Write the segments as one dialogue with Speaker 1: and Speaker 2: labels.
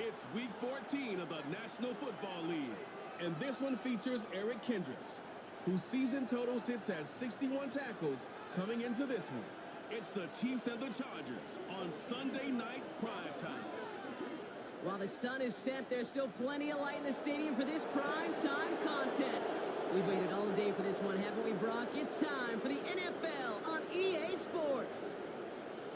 Speaker 1: It's Week 14 of the National Football League, and this one features Eric Kendricks, whose season total sits at 61 tackles coming into this one. It's the Chiefs and the Chargers on Sunday night primetime.
Speaker 2: While the sun is set, there's still plenty of light in the stadium for this primetime contest. We've waited all day for this one, haven't we, Brock? It's time for the NFL on EA Sports.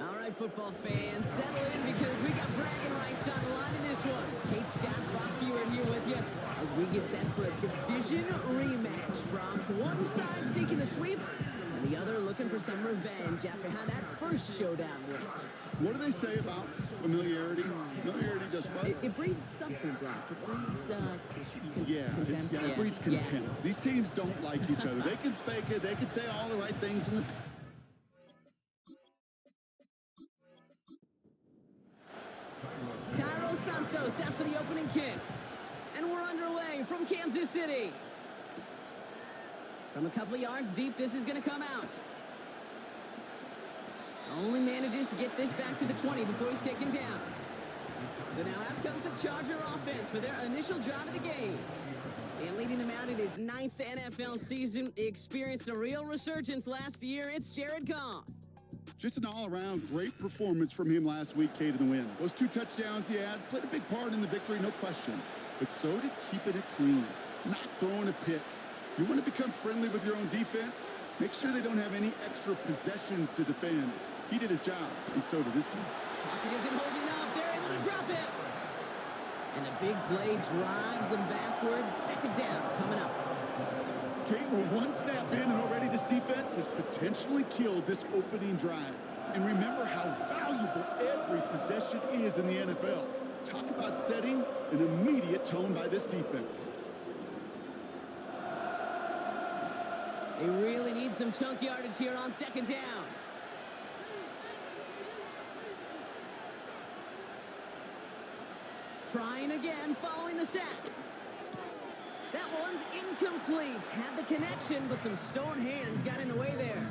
Speaker 2: All right, football fans, settle in because we got bragging rights on the line in this one. Kate, Scott, Brock Hewitt here with you as we get set for a division rematch. Brock, one side seeking the sweep, and the other looking for some revenge after how that first showdown went.
Speaker 3: What do they say about familiarity? Familiarity does what?
Speaker 2: It breeds something, Brock. It breeds contempt.
Speaker 3: It breeds contempt. Yeah. These teams don't like each other. They can fake it. They can say all the right things in the...
Speaker 2: Cairo Santos set for the opening kick. And we're underway from Kansas City. From a couple of yards deep, this is going to come out. Only manages to get this back to the 20 before he's taken down. So now out comes the Charger offense for their initial drive of the game. And leading them out in his 9th NFL season, he experienced a real resurgence last year. It's Jared Goff.
Speaker 3: Just an all-around great performance from him last week, Kate, in the win. Those 2 touchdowns he had played a big part in the victory, no question. But so did keeping it clean, not throwing a pick. You want to become friendly with your own defense? Make sure they don't have any extra possessions to defend. He did his job, and so did his team.
Speaker 2: Pocket isn't holding up. They're able to drop it. And the big play drives them backwards. Second down coming up.
Speaker 3: Kate, we're one snap in, and already this defense has potentially killed this opening drive. And remember how valuable every possession is in the NFL. Talk about setting an immediate tone by this defense.
Speaker 2: They really need some chunk yardage here on second down. Trying again, following the sack. That one's incomplete. Had the connection, but some stone hands got in the way there.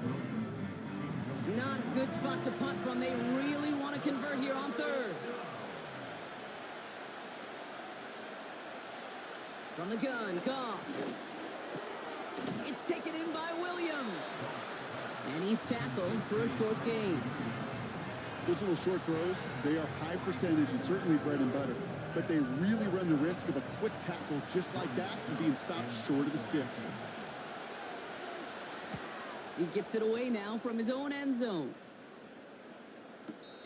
Speaker 2: Not a good spot to punt from. They really want to convert here on third. From the gun, Goff. It's taken in by Williams. And he's tackled for a short gain.
Speaker 3: Those little short throws, they are high percentage and certainly bread and butter. But they really run the risk of a quick tackle just like that and being stopped short of the sticks.
Speaker 2: He gets it away now from his own end zone.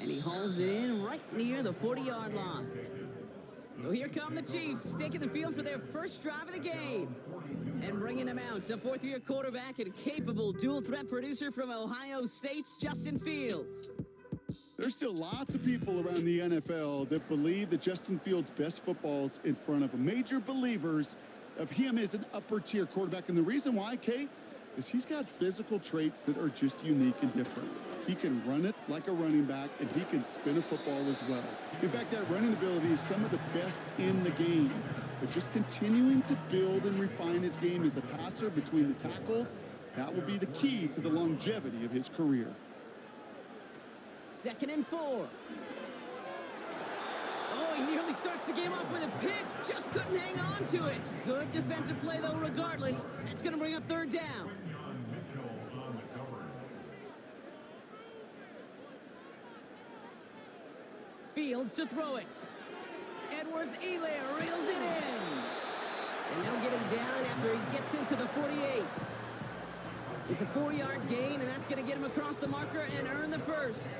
Speaker 2: And he hauls it in right near the 40-yard line. So here come the Chiefs, taking the field for their first drive of the game. And bringing them out, a fourth-year quarterback and capable dual-threat producer from Ohio State's Justin Fields.
Speaker 3: There's still lots of people around the NFL that believe that Justin Fields' best football's in front of them. Major believers of him as an upper-tier quarterback. And the reason why, Kate, is he's got physical traits that are just unique and different. He can run it like a running back, and he can spin a football as well. In fact, that running ability is some of the best in the game. But just continuing to build and refine his game as a passer between the tackles, that will be the key to the longevity of his career.
Speaker 2: 2nd and 4. Oh, he nearly starts the game off with a pick. Just couldn't hang on to it. Good defensive play, though, regardless. That's going to bring up third down. Fields to throw it. Edwards-Helaire reels it in. And they'll get him down after he gets into the 48. It's a 4-yard gain, and that's going to get him across the marker and earn the first.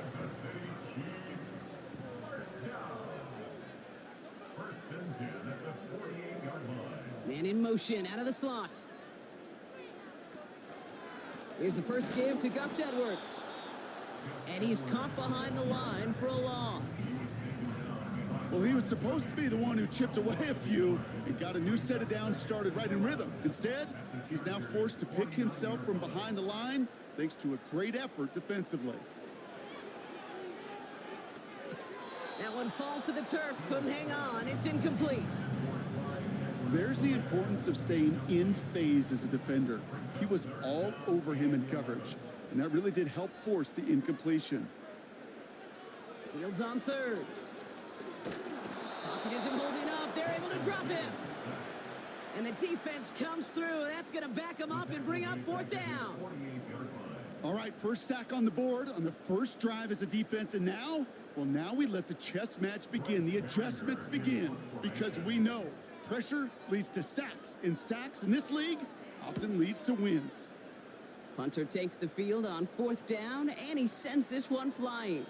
Speaker 2: Man in motion, out of the slot. Here's the first give to Gus Edwards. And he's caught behind the line for a loss.
Speaker 3: Well, he was supposed to be the one who chipped away a few and got a new set of downs started right in rhythm. Instead, he's now forced to pick himself from behind the line thanks to a great effort defensively.
Speaker 2: That one falls to the turf. Couldn't hang on. It's incomplete.
Speaker 3: There's the importance of staying in phase as a defender. He was all over him in coverage, and that really did help force the incompletion.
Speaker 2: Fields on third. Pocket isn't holding up. They're able to drop him. And the defense comes through. That's going to back him up and bring up fourth down.
Speaker 3: All right, first sack on the board on the first drive as a defense. And now, well, now we let the chess match begin. The adjustments begin because we know pressure leads to sacks. And sacks in this league often leads to wins.
Speaker 2: Punter takes the field on fourth down, and he sends this one flying.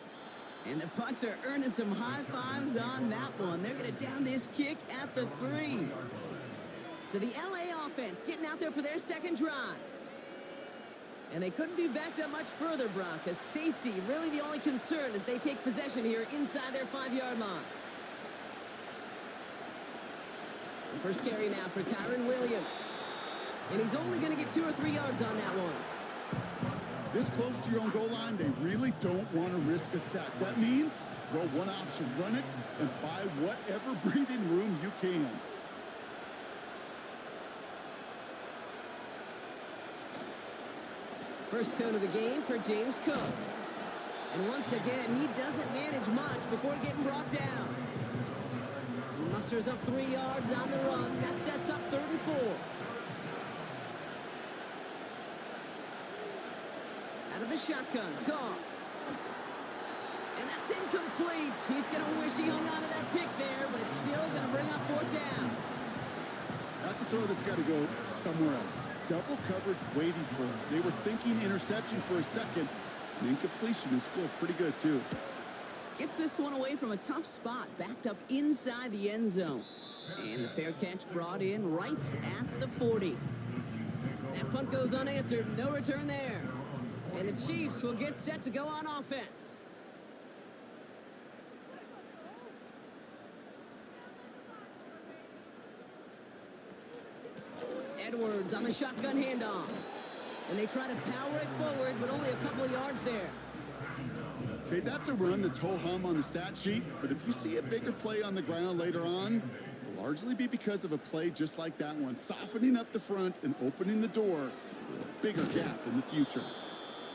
Speaker 2: And the punter earning some high fives on that one. They're going to down this kick at the 3. So the LA offense getting out there for their second drive. And they couldn't be backed up much further, Brock, as safety really the only concern as they take possession here inside their 5-yard line. The first carry now for Kyron Williams. And he's only going to get 2 or 3 yards on that one.
Speaker 3: This close to your own goal line, they really don't want to risk a sack. That means, well, one option, run it and buy whatever breathing room you can.
Speaker 2: First tone of the game for James Cook. And once again, he doesn't manage much before getting brought down. He musters up 3 yards on the run. That sets up 3rd and 4. Out of the shotgun, Goff. And that's incomplete. He's going to wish he hung on to that pick there, but it's still going to bring up 4th down.
Speaker 3: That's a throw that's got to go somewhere else. Double coverage waiting for him. They were thinking interception for a second. And incompletion is still pretty good, too.
Speaker 2: Gets this one away from a tough spot, backed up inside the end zone. And the fair catch brought in right at the 40. That punt goes unanswered. No return there. And the Chiefs will get set to go on offense. Edwards on the shotgun handoff. And they try to power it forward, but only a couple of yards there.
Speaker 3: Okay, that's a run that's ho-hum on the stat sheet, but if you see a bigger play on the ground later on, it'll largely be because of a play just like that one, softening up the front and opening the door for a bigger gap in the future.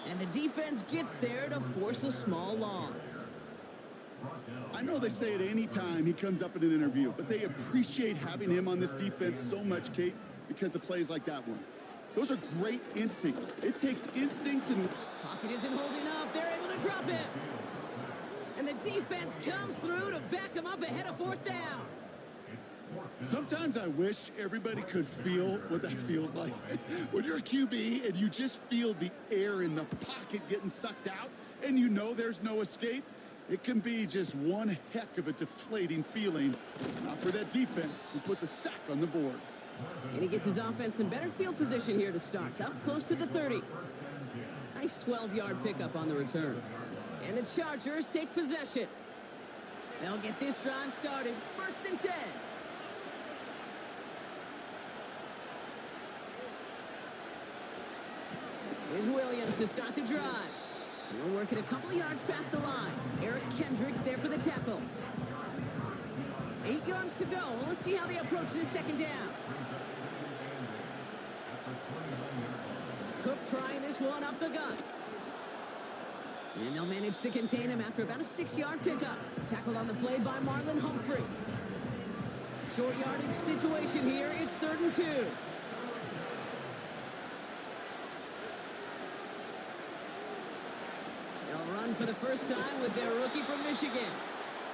Speaker 2: And the defense gets there to force a small loss.
Speaker 3: I know they say it any time he comes up in an interview, but they appreciate having him on this defense so much, Kate, because of plays like that one. Those are great instincts. It takes instincts and...
Speaker 2: Pocket isn't holding up. They're able to drop it. And the defense comes through to back him up ahead of 4th down.
Speaker 3: Sometimes I wish everybody could feel what that feels like. When you're a QB and you just feel the air in the pocket getting sucked out and you know there's no escape, it can be just one heck of a deflating feeling. Not for that defense who puts a sack on the board.
Speaker 2: And he gets his offense in better field position here to start. Up close to the 30. Nice 12-yard pickup on the return. And the Chargers take possession. They'll get this drive started. 1st and 10. Here's Williams to start the drive. We're working a couple of yards past the line. Eric Kendricks there for the tackle. 8 yards to go. Well, let's see how they approach this 2nd down. Cook trying this one up the gut. And they'll manage to contain him after about a 6-yard pickup. Tackled on the play by Marlon Humphrey. Short yardage situation here. It's 3rd and 2. They'll run for the first time with their rookie from Michigan.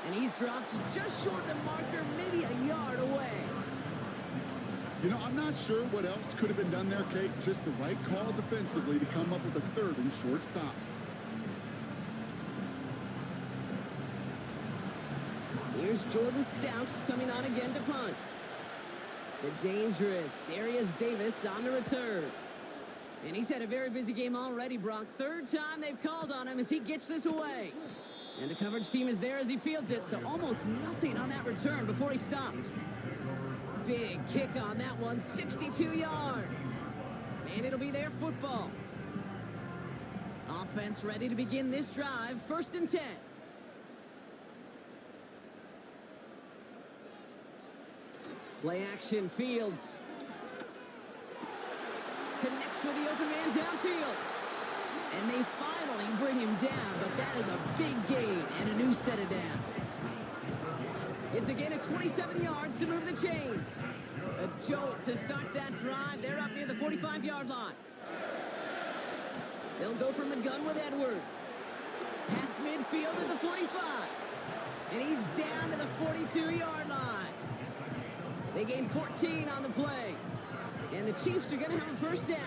Speaker 2: And he's dropped just short of the marker, maybe a yard away.
Speaker 3: You know, I'm not sure what else could have been done there, Kate. Just the right call defensively to come up with a 3rd and short stop.
Speaker 2: Here's Jordan Stouts coming on again to punt. The dangerous Darius Davis on the return. And he's had a very busy game already, Brock. 3rd time they've called on him as he gets this away. And the coverage team is there as he fields it, so almost nothing on that return before he stopped. Big kick on that one, 62 yards. And it'll be their football. Offense ready to begin this drive, 1st and 10. Play action, Fields. Connects with the open man downfield. And they finally bring him down, but that is a big gain and a new set of downs. It's a gain of 27 yards to move the chains. A jolt to start that drive. They're up near the 45-yard line. They'll go from the gun with Edwards. Past midfield at the 45. And he's down to the 42-yard line. They gain 14 on the play. And the Chiefs are going to have a first down.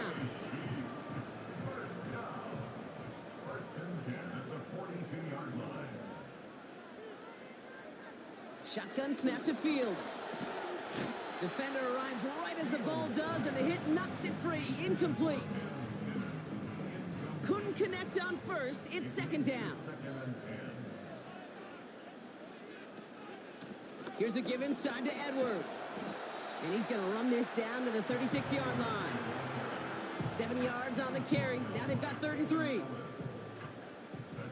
Speaker 2: Shotgun snap to Fields. Defender arrives right as the ball does, and the hit knocks it free. Incomplete. Couldn't connect on first. It's second down. Here's a give inside to Edwards. And he's going to run this down to the 36-yard line. 7 yards on the carry. Now they've got 3rd and 3.
Speaker 4: That's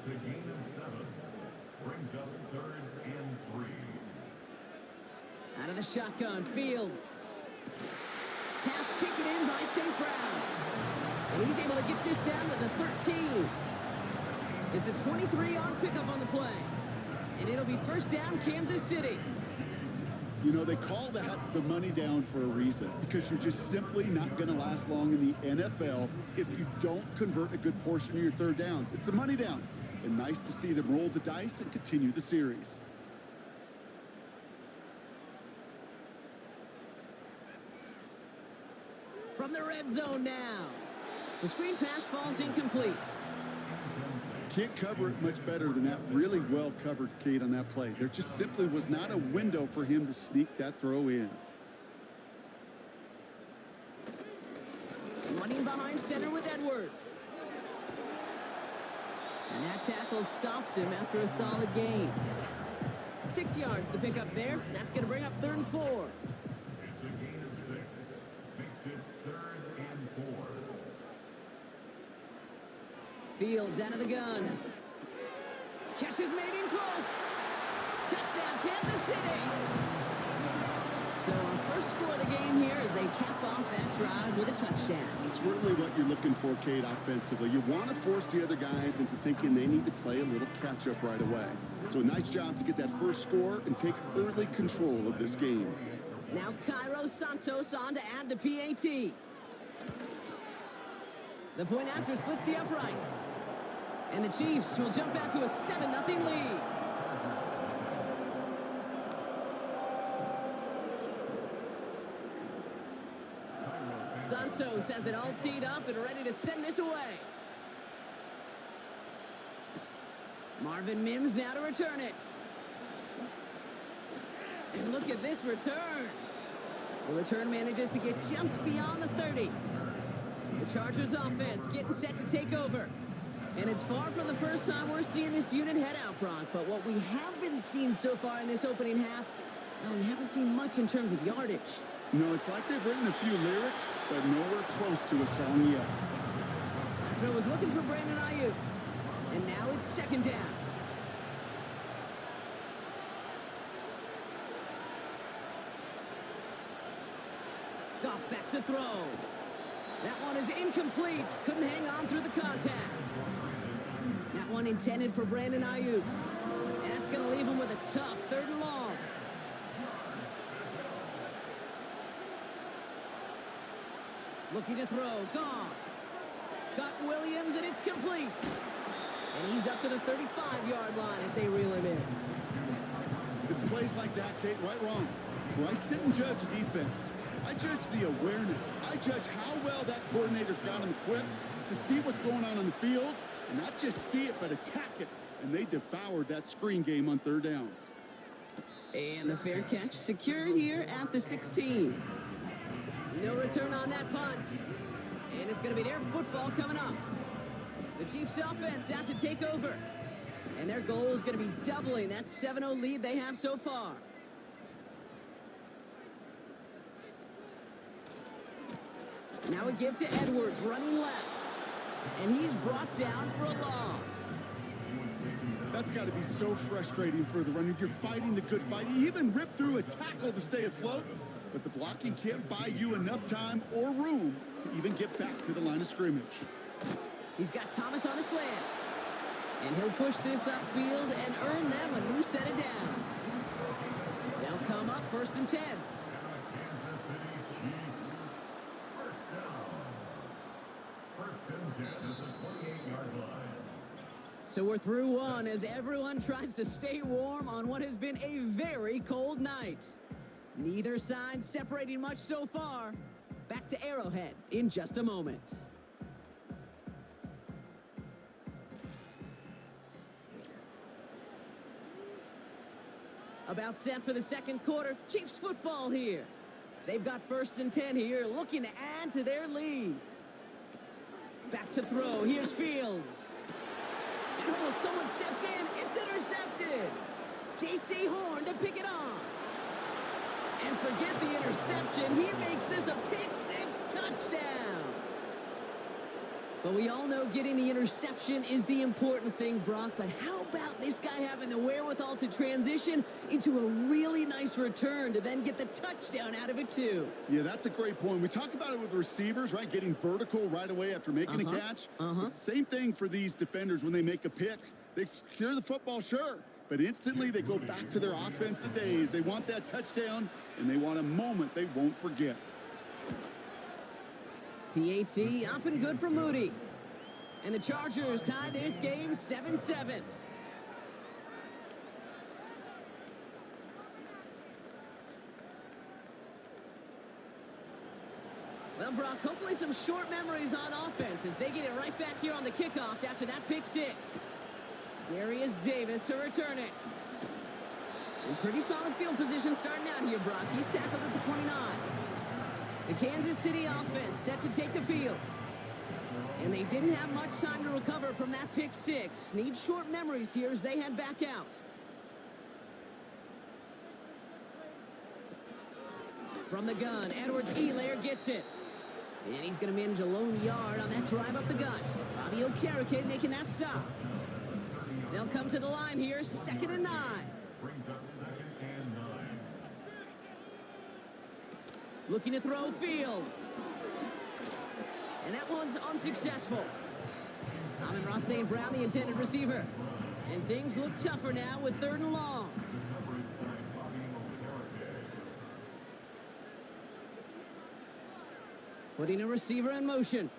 Speaker 4: a gain of 7. Brings up 3rd and 3.
Speaker 2: Out of the shotgun, Fields. Pass taken in by St. Brown. And he's able to get this down to the 13. It's a 23-yard pickup on the play. And it'll be first down, Kansas City.
Speaker 3: You know, they call that the money down for a reason, because you're just simply not going to last long in the NFL if you don't convert a good portion of your 3rd downs. It's the money down. And nice to see them roll the dice and continue the series.
Speaker 2: From the red zone now. The screen pass falls incomplete.
Speaker 3: Can't cover it much better than that. Really well covered, Kate, on that play. There just simply was not a window for him to sneak that throw in.
Speaker 2: Running behind center with Edwards. And that tackle stops him after a solid gain. 6 yards to pick up there. That's going to bring up 3rd and 4.
Speaker 4: It's a gain of 6. Makes it 3rd and 4.
Speaker 2: Fields out of the gun. Catch is made in close. Touchdown, Kansas City. So our first score of the game here as they cap off that drive with a touchdown.
Speaker 3: It's really what you're looking for, Kate, offensively. You want to force the other guys into thinking they need to play a little catch-up right away. So a nice job to get that first score and take early control of this game.
Speaker 2: Now Cairo Santos on to add the PAT. The point after splits the uprights. And the Chiefs will jump out to a 7-0 lead. Santos has it all teed up and ready to send this away. Marvin Mims now to return it. And look at this return. The return manages to get just beyond the 30. The Chargers offense getting set to take over. And it's far from the first time we're seeing this unit head out, Brock. But what we haven't seen so far in this opening half, well, we haven't seen much in terms of yardage.
Speaker 3: No, it's like they've written a few lyrics, but nowhere close to a song yet.
Speaker 2: That throw was looking for Brandon Ayuk. And now it's second down. Goff back to throw. That one is incomplete. Couldn't hang on through the contact. That one intended for Brandon Ayuk. And that's going to leave him with a tough 3rd and long. Looking to throw. Goff. Got Williams, and it's complete. And he's up to the 35-yard line as they reel him in.
Speaker 3: It's plays like that, Kate, right wrong. Where I sit and judge a defense. I judge the awareness. I judge how well that coordinator's got him equipped to see what's going on the field, and not just see it, but attack it. And they devoured that screen game on 3rd down.
Speaker 2: And the fair catch secured here at the 16. No return on that punt. And it's going to be their football coming up. The Chiefs offense out to take over. And their goal is going to be doubling that 7-0 lead they have so far. Now a give to Edwards, running left. And he's brought down for a loss.
Speaker 3: That's got to be so frustrating for the runner. You're fighting the good fight. You even rip through a tackle to stay afloat, but the blocking can't buy you enough time or room to even get back to the line of scrimmage.
Speaker 2: He's got Thomas on a slant. And he'll push this upfield and earn them a new set of downs. come up 1st and 10.
Speaker 4: And the Kansas City Chiefs. First down. 1st and 10 at the 28-yard line.
Speaker 2: So we're through one as everyone tries to stay warm on what has been a very cold night. Neither side separating much so far. Back to Arrowhead in just a moment. About set for the second quarter. Chiefs football here. They've got 1st and 10 here, looking to add to their lead. Back to throw. Here's Fields. And oh, someone stepped in. It's intercepted. J.C. Horn to pick it off. And forget the interception. He makes this a pick-6 touchdown. But we all know getting the interception is the important thing, Brock. But how about this guy having the wherewithal to transition into a really nice return to then get the touchdown out of it, too?
Speaker 3: Yeah, that's a great point. We talk about it with receivers, right? Getting vertical right away after making a catch. But same thing for these defenders when they make a pick. They secure the football, sure. But instantly they go back to their offensive days. They want that touchdown, and they want a moment they won't forget.
Speaker 2: PAT up and good for Moody. And the Chargers tie this game 7-7. Well, Brock, hopefully some short memories on offense as they get it right back here on the kickoff after that pick-6. Darius Davis to return it. In pretty solid field position starting out here, Brock. He's tackled at the 29. The Kansas City offense set to take the field. And they didn't have much time to recover from that pick-6. Need short memories here as they head back out. From the gun, Edwards-Helaire gets it. And he's going to manage a lone yard on that drive up the gut. Bobby Okereke making that stop. They'll come to the line here, 2nd and 9.
Speaker 4: Brings up 2nd and 9.
Speaker 2: Looking to throw Fields. And that one's unsuccessful. Amon-Ra St. Brown, the intended receiver. And things look tougher now with 3rd and long. Putting a receiver in motion.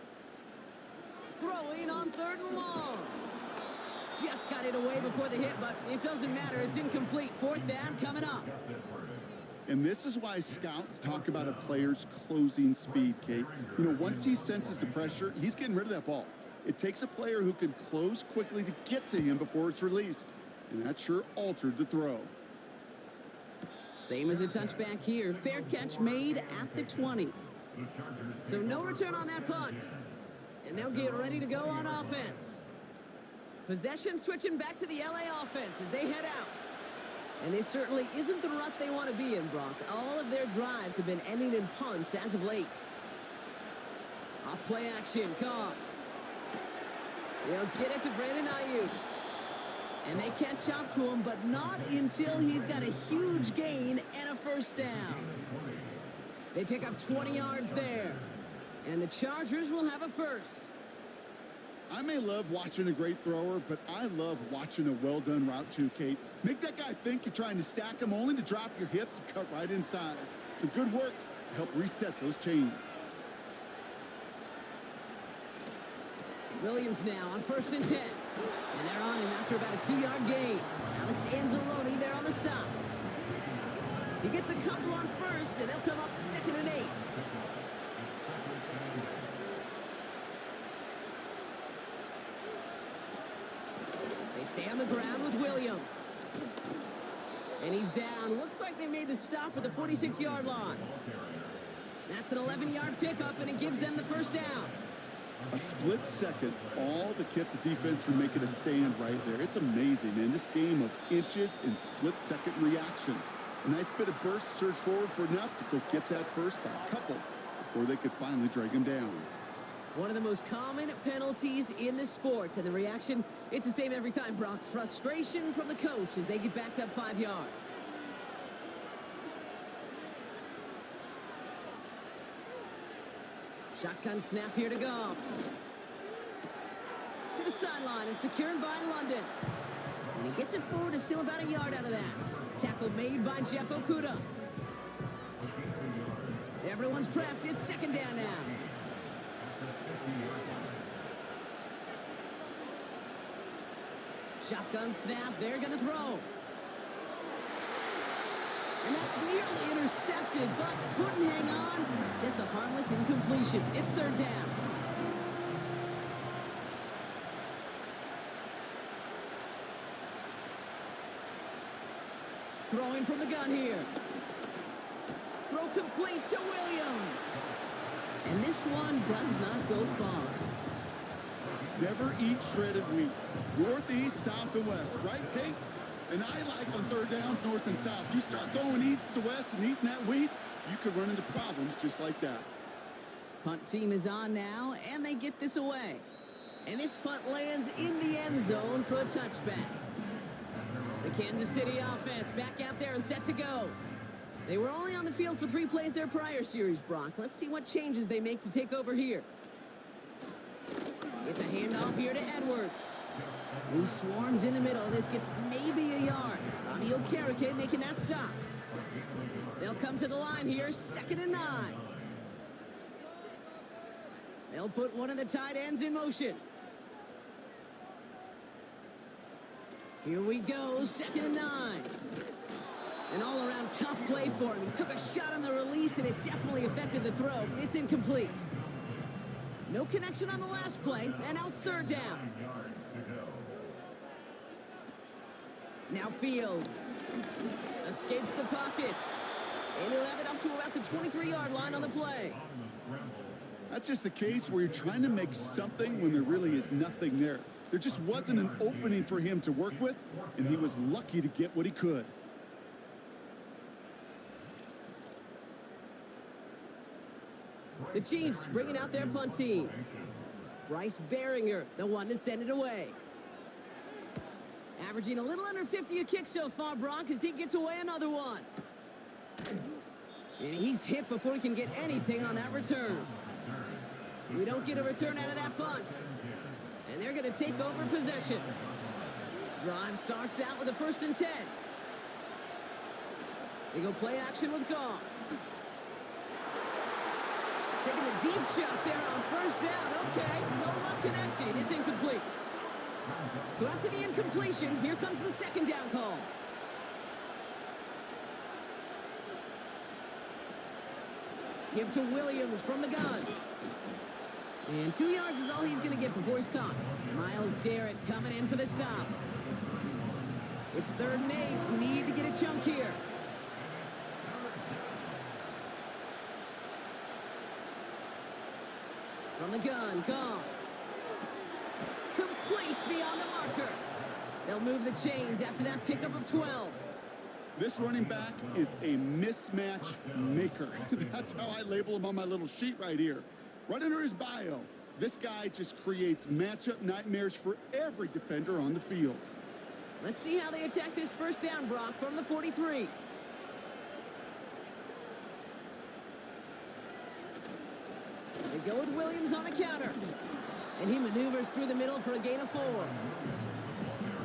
Speaker 2: Throwing on 3rd and long. Just got it away before the hit, but it doesn't matter. It's incomplete. 4th down coming up.
Speaker 3: And this is why scouts talk about a player's closing speed, Kate. You know, once he senses the pressure, he's getting rid of that ball. It takes a player who can close quickly to get to him before it's released. And that sure altered the throw.
Speaker 2: Same as a touchback here. Fair catch made at the 20. So no return on that punt. And they'll get ready to go on offense. Possession switching back to the LA offense as they head out. And this certainly isn't the rut they want to be in, Brock. All of their drives have been ending in punts as of late. Off play action, Goff. They'll get it to Brandon Ayuk. And they catch up to him, but not until he's got a huge gain and a 1st down. They pick up 20 yards there. And the Chargers will have a 1st.
Speaker 3: I may love watching a great thrower, but I love watching a well-done route too, Kate. Make that guy think you're trying to stack him only to drop your hips and cut right inside. Some good work to help reset those chains.
Speaker 2: Williams now on 1st and 10. And they're on him after about a 2-yard gain. Alex Anzalone there on the stop. He gets a couple on 1st, and they'll come up 2nd and 8. They stay on the ground with Williams. And he's down. Looks like they made the stop at the 46-yard line. That's an 11-yard pickup, and it gives them the 1st down.
Speaker 3: A split second, all that kept the defense from making a stand right there. It's amazing, man. This game of inches and split-second reactions. A nice bit of burst, surge forward for enough to go get that 1st by a couple before they could finally drag him down.
Speaker 2: One of the most common penalties in the sport, and the reaction, it's the same every time, Brock. Frustration from the coach as they get backed up 5 yards. Shotgun snap here to Goff. To the sideline and secured by London. And he gets it forward to still about a yard out of that. Tackle made by Jeff Okuda. Everyone's prepped. It's second down now. Shotgun snap. They're going to throw. And that's nearly intercepted, but couldn't hang on. Just a harmless incompletion. It's third down. Throwing from the gun here. Throw complete to Williams. And this one does not go far.
Speaker 3: Never eat shredded wheat. Northeast, south, and west, right, Kate? And I like on third downs, north and south. You start going east to west and eating that wheat, you could run into problems just like that.
Speaker 2: Punt team is on now, and they get this away. And this punt lands in the end zone for a touchback. The Kansas City offense back out there and set to go. They were only on the field for 3 plays their prior series, Brock. Let's see what changes they make to take over here. It's a handoff here to Edwards, who swarms in the middle. This gets maybe a yard. Bobby Okereke making that stop. They'll come to the line here, 2nd and 9. They'll put one of the tight ends in motion. Here we go, 2nd and 9. An all-around tough play for him. He took a shot on the release, and it definitely affected the throw. It's incomplete. No connection on the last play, and now it's third down. Now Fields escapes the pocket, and he'll have it up to about the 23-yard line on the play.
Speaker 3: That's just a case where you're trying to make something when there really is nothing there. There just wasn't an opening for him to work with, and he was lucky to get what he could.
Speaker 2: The Chiefs bringing out their punt team. Bryce Behringer, the one to send it away. Averaging a little under 50 a kick so far, Brock, as he gets away another one. And he's hit before he can get anything on that return. We don't get a return out of that punt. And they're going to take over possession. Drive starts out with a 1st and 10. They go play action with Goff. Taking a deep shot there on 1st down. Okay, no luck connecting. It's incomplete. So after the incompletion, here comes the 2nd down call. Give to Williams from the gun. And 2 yards is all he's going to get before he's caught. Myles Garrett coming in for the stop. It's 3rd and 8. Need to get a chunk here. From the gun, Goff. Complete beyond the marker. They'll move the chains after that pickup of 12.
Speaker 3: This running back is a mismatch maker. That's how I label him on my little sheet right here. Right under his bio, this guy just creates matchup nightmares for every defender on the field.
Speaker 2: Let's see how they attack this 1st down, Brock, from the 43. They go with Williams on the counter. And he maneuvers through the middle for a gain of 4.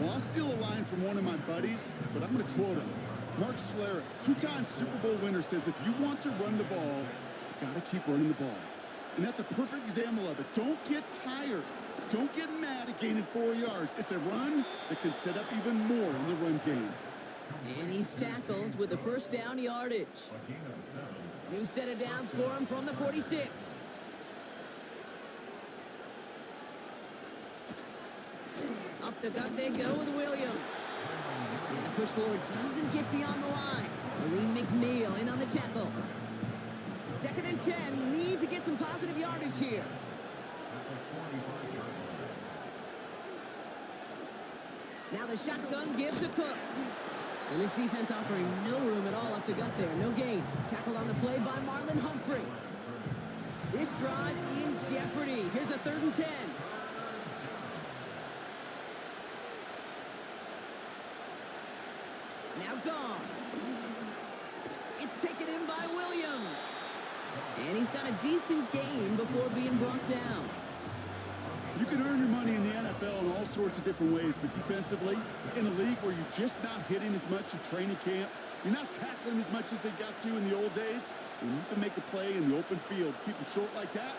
Speaker 3: Well, I'll steal a line from one of my buddies, but I'm going to quote him. Mark Schlereth, 2-time Super Bowl winner, says if you want to run the ball, you got to keep running the ball. And that's a perfect example of it. Don't get tired. Don't get mad at gaining 4 yards. It's a run that can set up even more in the run game.
Speaker 2: And he's tackled with the 1st down yardage. New set of downs for him from the 46. Up the gut they go with Williams. And the push forward doesn't get beyond the line. Lee McNeil in on the tackle. 2nd and 10. Need to get some positive yardage here. Now the shotgun gives to Cook. And this defense offering no room at all up the gut there. No gain. Tackled on the play by Marlon Humphrey. This drive in jeopardy. Here's a 3rd and 10. Now gone. It's taken in by Williams. And he's got a decent gain before being brought down.
Speaker 3: You can earn your money in the NFL in all sorts of different ways, but defensively, in a league where you're just not hitting as much at training camp, you're not tackling as much as they got to in the old days, when you can make a play in the open field, keep them short like that,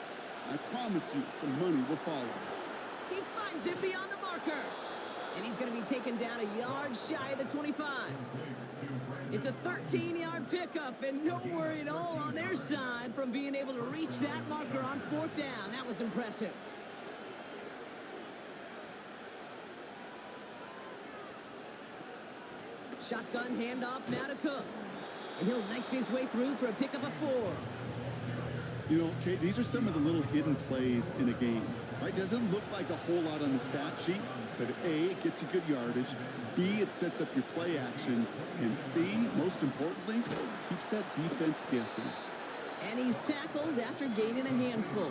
Speaker 3: I promise you some money will follow.
Speaker 2: He finds it beyond the marker. And he's going to be taken down a yard shy of the 25. It's a 13-yard pickup, and no worry at all on their side from being able to reach that marker on 4th down. That was impressive. Shotgun handoff now to Cook. And he'll knife his way through for a pickup of 4.
Speaker 3: You know, Kate, these are some of the little hidden plays in a game. Right? Doesn't look like a whole lot on the stat sheet, but A, it gets you good yardage. B, it sets up your play action. And C, most importantly, keeps that defense guessing.
Speaker 2: And he's tackled after gaining a handful.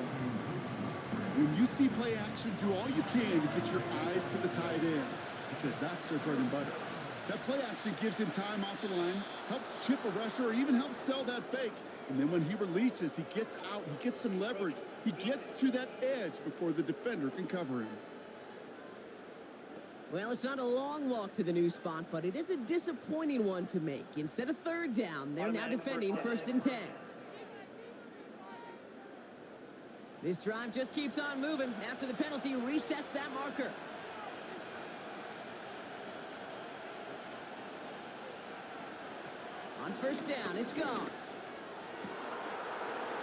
Speaker 3: When you see play action, do all you can to get your eyes to the tight end, because that's their bread and butter. That play action gives him time off the line, helps chip a rusher, or even helps sell that fake. And then when he releases, he gets out, he gets some leverage. He gets to that edge before the defender can cover him.
Speaker 2: Well, it's not a long walk to the new spot, but it is a disappointing one to make. Instead of 3rd down, they're now defending 1st and 10. This drive just keeps on moving after the penalty resets that marker. On 1st down, it's gone.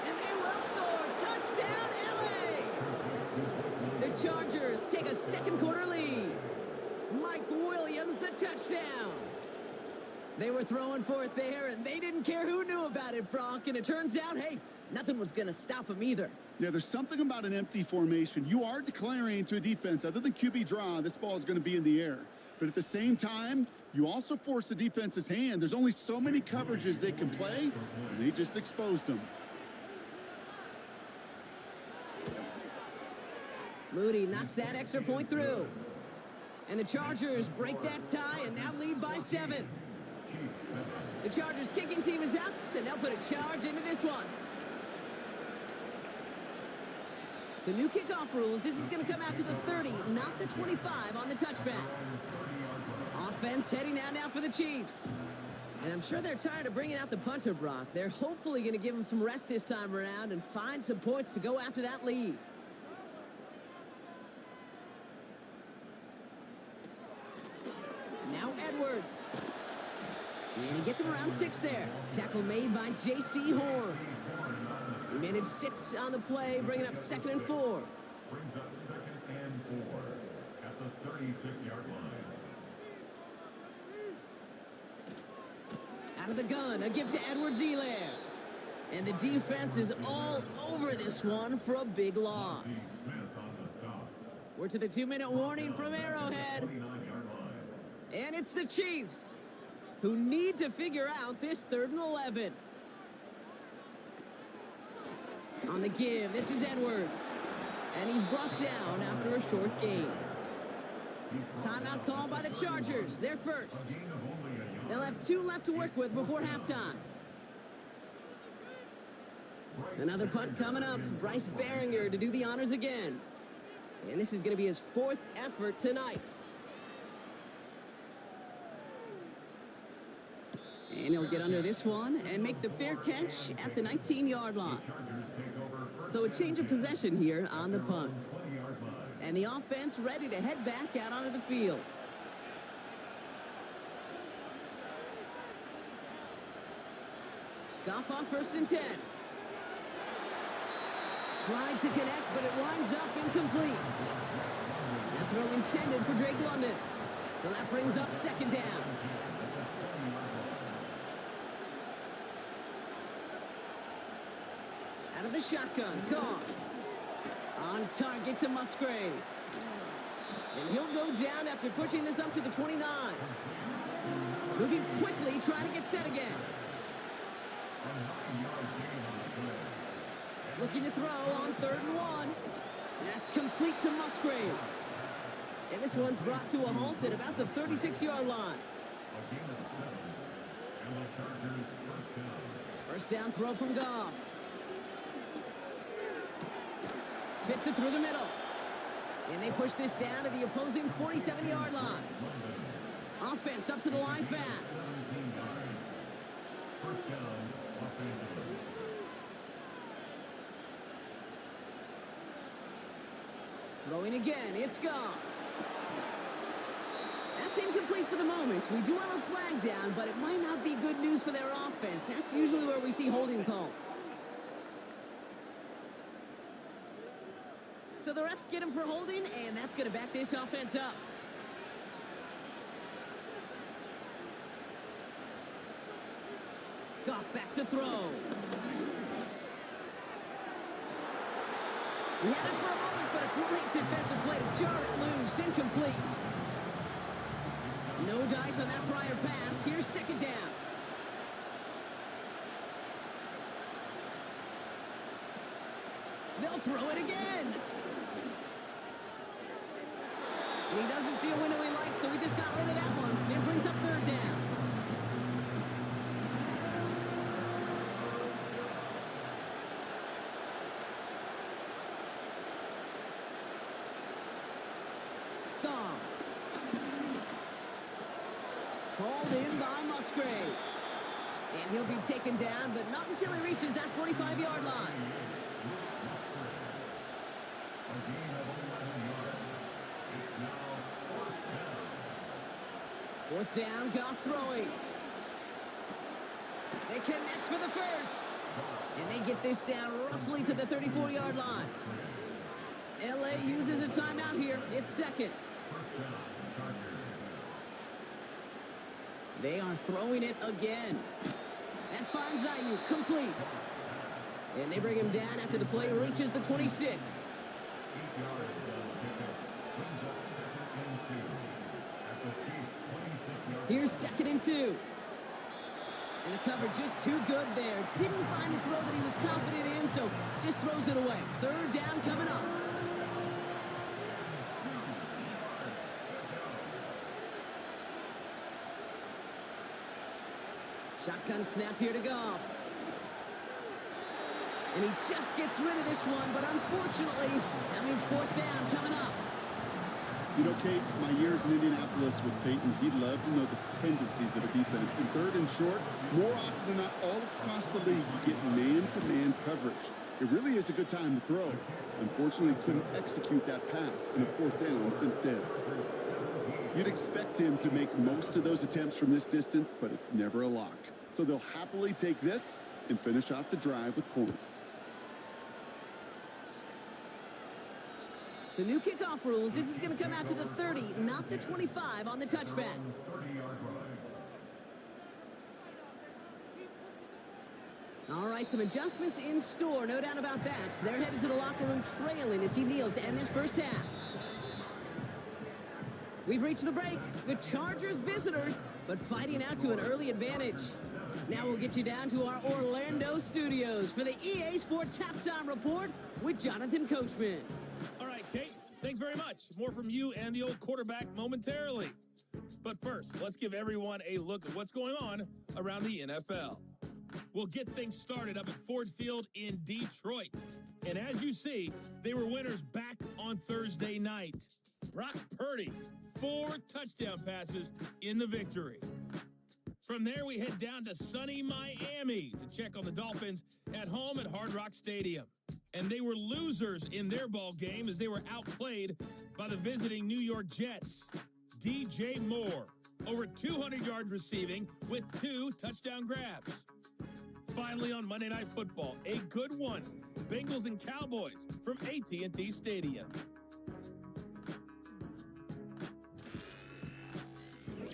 Speaker 2: And they will score. Touchdown, LA! The Chargers take a 2nd quarter lead. Mike Williams, the touchdown. They were throwing for it there, and they didn't care who knew about it, Brock. And it turns out, hey, nothing was going to stop them either.
Speaker 3: Yeah, there's something about an empty formation. You are declaring to a defense, other than QB draw, this ball is going to be in the air. But at the same time, you also force the defense's hand. There's only so many coverages they can play, and they just exposed them.
Speaker 2: Moody knocks that extra point through. And the Chargers break that tie and now lead by 7. The Chargers kicking team is out, and they'll put a charge into this one. So new kickoff rules. This is going to come out to the 30, not the 25 on the touchback. Offense heading out now for the Chiefs. And I'm sure they're tired of bringing out the punter, Brock. They're hopefully going to give him some rest this time around and find some points to go after that lead. Now Edwards. And he gets him around 6 there. Tackle made by J.C. Horn. He managed 6 on the play, bringing up 2nd and 4.
Speaker 4: Brings up 2nd and 4 at the 36-yard line.
Speaker 2: Out of the gun, a give to Edwards-Helaire. And the defense is all over this one for a big loss. We're to the 2-minute warning from Arrowhead. And it's the Chiefs who need to figure out this 3rd and 11. On the give, this is Edwards. And he's brought down after a short gain. Timeout called by the Chargers. They're first. They'll have 2 left to work with before halftime. Another punt coming up. Bryce Behringer to do the honors again. And this is going to be his 4th effort tonight. And he'll get under this one and make the fair catch at the 19-yard line. So a change of possession here on the punt. And the offense ready to head back out onto the field. Goff on 1st and 10. Tried to connect, but it winds up incomplete. That throw intended for Drake London. So that brings up 2nd down. Out of the shotgun, Goff. On target to Musgrave. And he'll go down after pushing this up to the 29. Moving quickly, trying to get set again. Looking to throw on 3rd and 1. That's complete to Musgrave. And this one's brought to a halt at about the 36-yard line. First down throw from Goff. Fits it through the middle. And they push this down to the opposing 47-yard line. Offense up to the line fast.
Speaker 4: 17 yards. First down, Los Angeles.
Speaker 2: Throwing again, it's Goff. That's incomplete for the moment. We do have a flag down, but it might not be good news for their offense. That's usually where we see holding calls. So the refs get him for holding, and that's going to back this offense up. Goff back to throw. He had it for a moment, but a great defensive play to jar it loose. Incomplete. No dice on that prior pass. Here's second down. They'll throw it again. And he doesn't see a window he likes, so he just got rid of that one. It brings up third down. Goff. Hauled in by Musgrave. And he'll be taken down, but not until he reaches that 45-yard line.
Speaker 4: A gain of 11 yards. It's now fourth down.
Speaker 2: Fourth down, Goff throwing. They connect for the first. And they get this down roughly to the 34-yard line. LA uses a timeout here. It's second.
Speaker 4: First down, Chargers.
Speaker 2: They are throwing it again. That finds Ayuk complete. And they bring him down after the play reaches the 26.
Speaker 4: 8 yards on the pickup. Brings up second and 2. At the Chiefs' 26-yard.
Speaker 2: Here's second and 2. And the cover just too good there. Didn't find a throw that he was confident in, so just throws it away. Third down coming up. Shotgun snap here to Goff. And he just gets rid of this one, but unfortunately, that means fourth down coming up.
Speaker 3: You know, Kate, my years in Indianapolis with Peyton, he'd love to know the tendencies of a defense. In third and short, more often than not, all across the league, you get man-to-man coverage. It really is a good time to throw. Unfortunately, couldn't execute that pass in a fourth down instead. You'd expect him to make most of those attempts from this distance, but it's never a lock. So they'll happily take this and finish off the drive with points.
Speaker 2: So new kickoff rules. This is going to come out to the 30, not the 25 on the touchback.
Speaker 4: 30-yard line.
Speaker 2: All right, some adjustments in store, no doubt about that. They're headed to the locker room trailing as he kneels to end this first half. We've reached the break. The Chargers visitors, but fighting out to an early advantage. Now we'll get you down to our Orlando studios for the EA Sports Halftime Report with Jonathan Coachman.
Speaker 5: All right, Kate, thanks very much. More from you and the old quarterback momentarily. But first, let's give everyone a look at what's going on around the NFL. We'll get things started up at Ford Field in Detroit. And as you see, they were winners back on Thursday night. Brock Purdy, 4 touchdown passes in the victory. From there, we head down to sunny Miami to check on the Dolphins at home at Hard Rock Stadium. And they were losers in their ball game as they were outplayed by the visiting New York Jets. DJ Moore, over 200 yards receiving with 2 touchdown grabs. Finally, on Monday Night Football, a good one. Bengals and Cowboys from AT&T Stadium.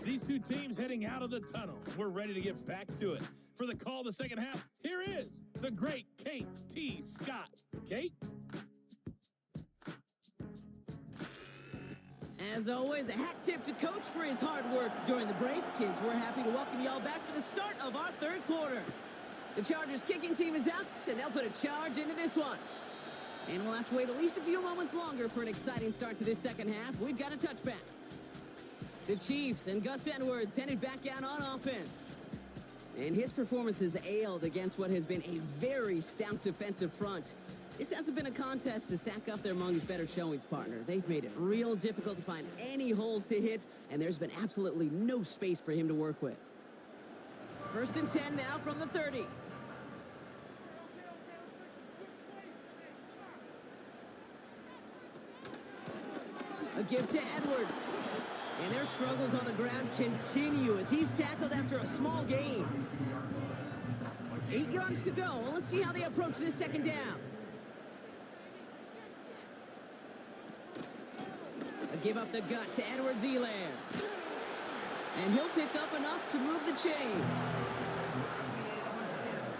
Speaker 5: These two teams heading out of the tunnel. We're ready to get back to it. For the call of the second half, here is the great Kate T. Scott. Kate?
Speaker 2: As always, a hat tip to Coach for his hard work during the break, as we're happy to welcome y'all back for the start of our third quarter. The Chargers kicking team is out, and they'll put a charge into this one. And we'll have to wait at least a few moments longer for an exciting start to this second half. We've got a touchback. The Chiefs and Gus Edwards headed back out on offense. And his performance has ailed against what has been a very stout defensive front. This hasn't been a contest to stack up their among his better showings, partner. They've made it real difficult to find any holes to hit, and there's been absolutely no space for him to work with. 1st and 10 now from the 30. A give to Edwards. And their struggles on the ground continue as he's tackled after a small gain. 8 yards to go. Well, let's see how they approach this 2nd down. A give up the gut to Edwards-Helaire. And he'll pick up enough to move the chains.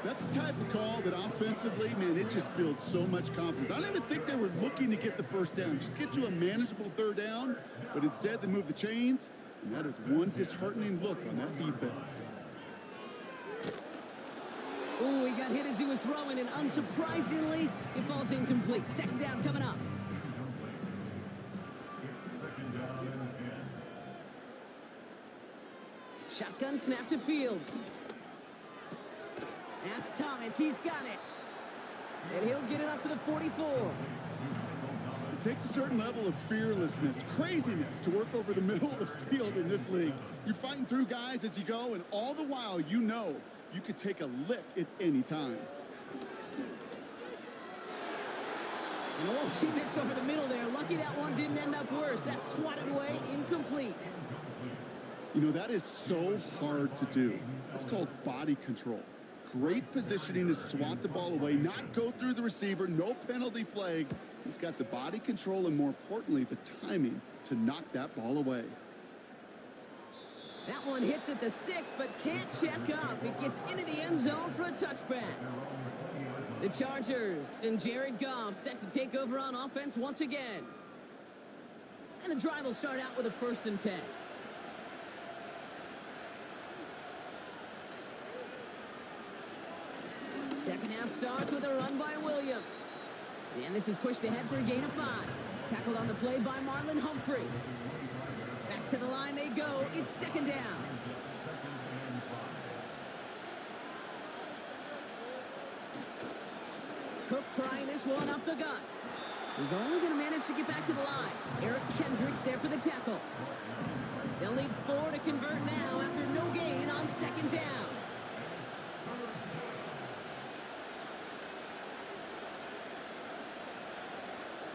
Speaker 3: That's the type of call that offensively, man, it just builds so much confidence. I don't even think they were looking to get the 1st down. Just get to a manageable 3rd down, but instead they move the chains, and that is one disheartening look on that defense.
Speaker 2: Ooh, he got hit as he was throwing, and unsurprisingly, it falls incomplete. 2nd down coming up. Shotgun snap to Fields. That's Thomas. He's got it. And he'll get it up to the 44.
Speaker 3: It takes a certain level of fearlessness, craziness to work over the middle of the field in this league. You're fighting through guys as you go, and all the while you know you could take a lick at any time.
Speaker 2: And oh, he missed over the middle there. Lucky that one didn't end up worse. That's swatted away, incomplete.
Speaker 3: You know, that is so hard to do. That's called body control. Great positioning to swat the ball away, not go through the receiver, no penalty flag. He's got the body control and, more importantly, the timing to knock that ball away.
Speaker 2: That one hits at the 6, but can't check up. It gets into the end zone for a touchback. The Chargers and Jared Goff set to take over on offense once again. And the drive will start out with a 1st and 10. Second half starts with a run by Williams. And this is pushed ahead for a gain of 5. Tackled on the play by Marlon Humphrey. Back to the line they go. It's 2nd down. Cook trying this one up the gut. He's only going to manage to get back to the line. Eric Kendricks there for the tackle. They'll need 4 to convert now after no gain on 2nd down.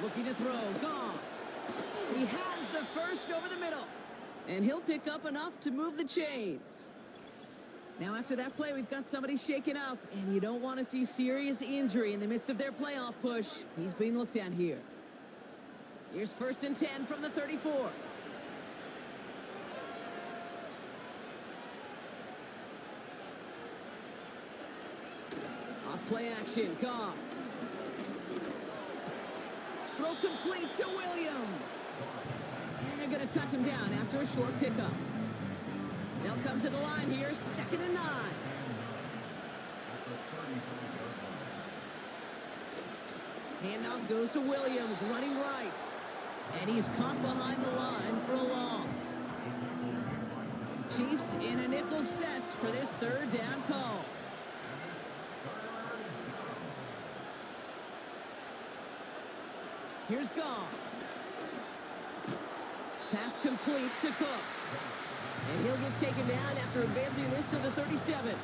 Speaker 2: Looking to throw. Goff. He has the 1st over the middle. And he'll pick up enough to move the chains. Now, after that play, we've got somebody shaken up. And you don't want to see serious injury in the midst of their playoff push. He's being looked at here. Here's 1st and 10 from the 34. Off play action. Goff. Throw complete to Williams. And they're going to touch him down after a short pickup. They'll come to the line here, 2nd and 9. Handoff goes to Williams, running right. And he's caught behind the line for a loss. Chiefs in a nickel set for this 3rd down call. Here's Goff. Pass complete to Cook. And he'll get taken down after advancing this to the 37.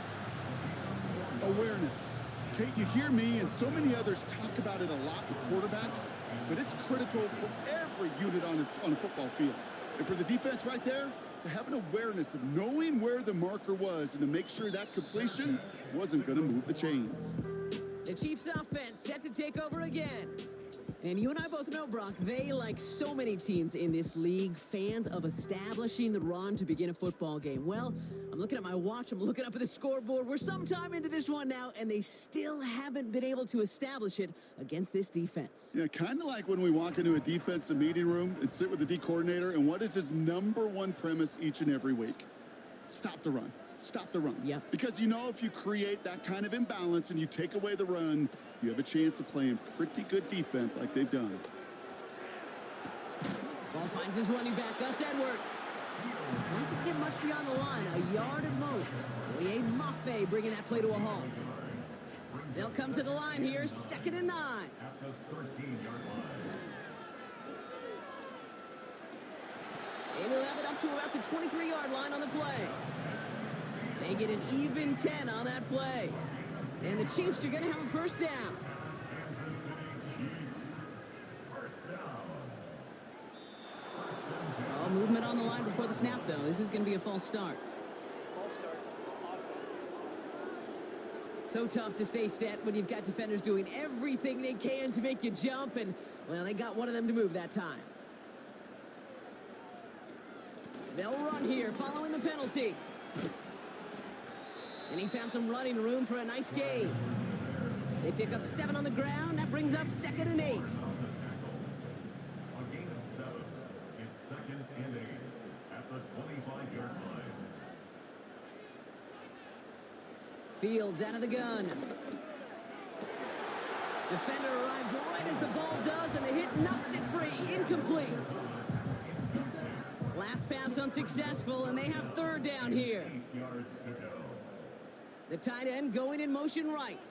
Speaker 3: Awareness. Kate, you hear me and so many others talk about it a lot with quarterbacks, but it's critical for every unit on a football field. And for the defense right there, to have an awareness of knowing where the marker was and to make sure that completion wasn't going to move the chains.
Speaker 2: The Chiefs offense set to take over again. And you and I both know, Brock, they, like so many teams in this league, fans of establishing the run to begin a football game. Well, I'm looking at my watch, I'm looking up at the scoreboard. We're sometime into this one now, and they still haven't been able to establish it against this defense.
Speaker 3: Yeah, kind of like when we walk into a defensive meeting room and sit with the D coordinator, and what is his #1 premise each and every week? Stop the run. Stop the run.
Speaker 2: Yep.
Speaker 3: Because you know if you create that kind of imbalance and you take away the run, you have a chance of playing pretty good defense like they've done.
Speaker 2: Ball finds his running back, Gus Edwards. Doesn't get much beyond the line, a yard at most. Oye Mafe bringing that play to a halt. They'll come to the line here, 2nd and 9. And he'll have it up to about the 23-yard line on the play. They get an even 10 on that play. And the Chiefs are going to have a first down. Oh, movement on the line before the snap, though. This is going to be a false start. So tough to stay set when you've got defenders doing everything they can to make you jump. And, well, they got one of them to move that time. They'll run here, following the penalty. And he found some running room for a nice gain. They pick up 7 on the ground. That brings up 2nd and 8.
Speaker 4: A gain of 7. It's 2nd and 8 at the 25-yard line.
Speaker 2: Fields out of the gun. Defender arrives right as the ball does, and the hit knocks it free. Incomplete. Last pass unsuccessful, and they have 3rd down here.
Speaker 4: 8 yards to go.
Speaker 2: The tight end going in motion right.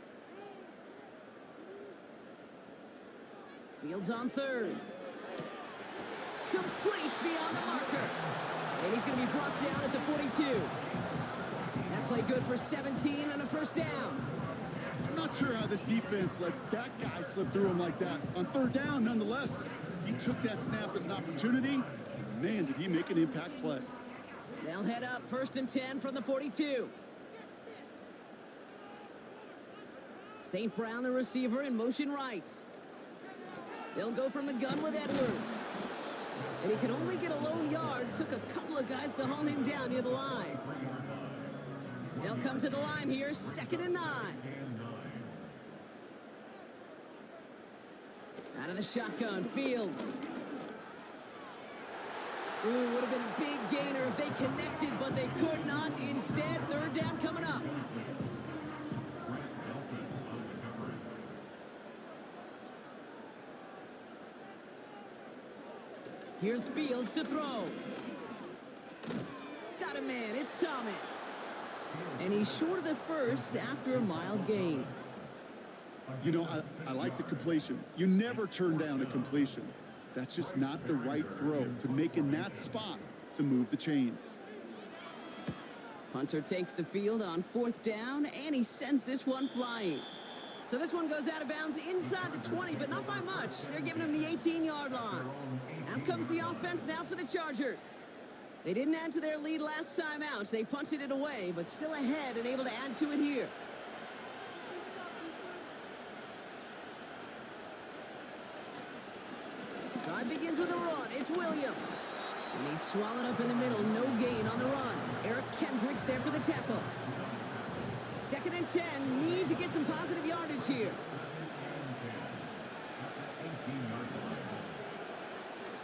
Speaker 2: Fields on 3rd. Complete beyond the marker. And he's going to be brought down at the 42. That play good for 17 and a first down.
Speaker 3: I'm not sure how this defense let that guy slip through him like that. On 3rd down, nonetheless, he took that snap as an opportunity. Man, did he make an impact play.
Speaker 2: They'll head up 1st and 10 from the 42. St. Brown, the receiver, in motion right. They'll go from the gun with Edwards. And he can only get a lone yard. Took a couple of guys to haul him down near the line. They'll come to the line here, 2nd and 9. Out of the shotgun, Fields. Ooh, would have been a big gainer if they connected, but they could not. Instead, 3rd down coming up. Here's Fields to throw. Got a man, it's Thomas. And he's short of the first after a mild gain.
Speaker 3: You know, I like the completion. You never turn down a completion. That's just not the right throw to make in that spot to move the chains.
Speaker 2: Hunter takes the field on 4th down, and he sends this one flying. So this one goes out of bounds inside the 20, but not by much. They're giving him the 18-yard line. Out comes the offense now for the Chargers. They didn't add to their lead last time out. They punted it away, but still ahead and able to add to it here. Drive begins with a run. It's Williams. And he's swallowed up in the middle. No gain on the run. Eric Kendricks there for the tackle. 2nd and 10. Need to get some positive yardage here.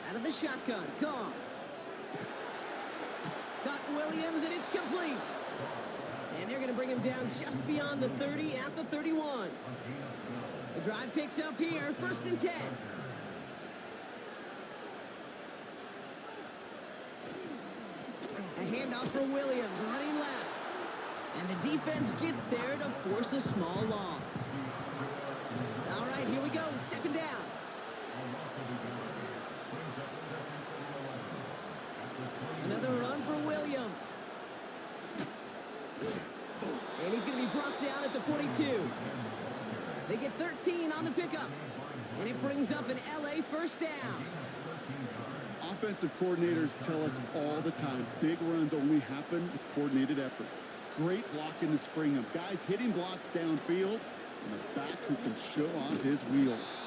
Speaker 2: Out of the shotgun. Gone. Got Williams, and it's complete. And they're going to bring him down just beyond the 30 at the 31. The drive picks up here. 1st and 10. A handoff for Williams, running left. And the defense gets there to force a small loss. All right, here we go. 2nd down. Another run for Williams. And he's going to be brought down at the 42. They get 13 on the pickup. And it brings up an LA first down.
Speaker 3: Offensive coordinators tell us all the time, big runs only happen with coordinated efforts. Great blocking to spring them. Guys hitting blocks downfield, and a back who can show off his wheels.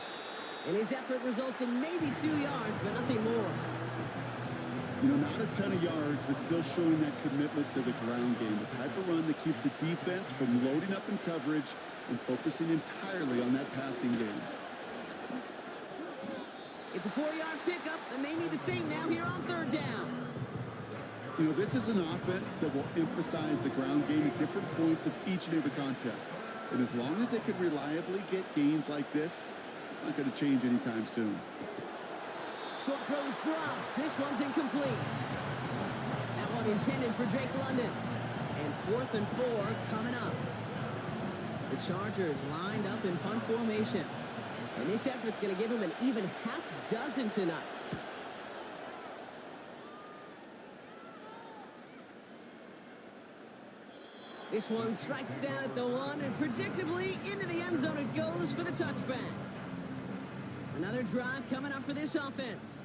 Speaker 2: And his effort results in maybe 2 yards, but nothing more.
Speaker 3: You know, not a ton of yards, but still showing that commitment to the ground game. The type of run that keeps the defense from loading up in coverage and focusing entirely on that passing game.
Speaker 2: It's a 4-yard pickup, and they need the same now here on 3rd down.
Speaker 3: You know, this is an offense that will emphasize the ground game at different points of each and every contest. And as long as they can reliably get gains like this, it's not going to change anytime soon.
Speaker 2: Short throw is dropped. This one's incomplete. That one intended for Drake London. And 4th and 4 coming up. The Chargers lined up in punt formation. And this effort's going to give him an even half dozen tonight. This one strikes down at the 1, and predictably into the end zone it goes for the touchback. Another drive coming up for this offense.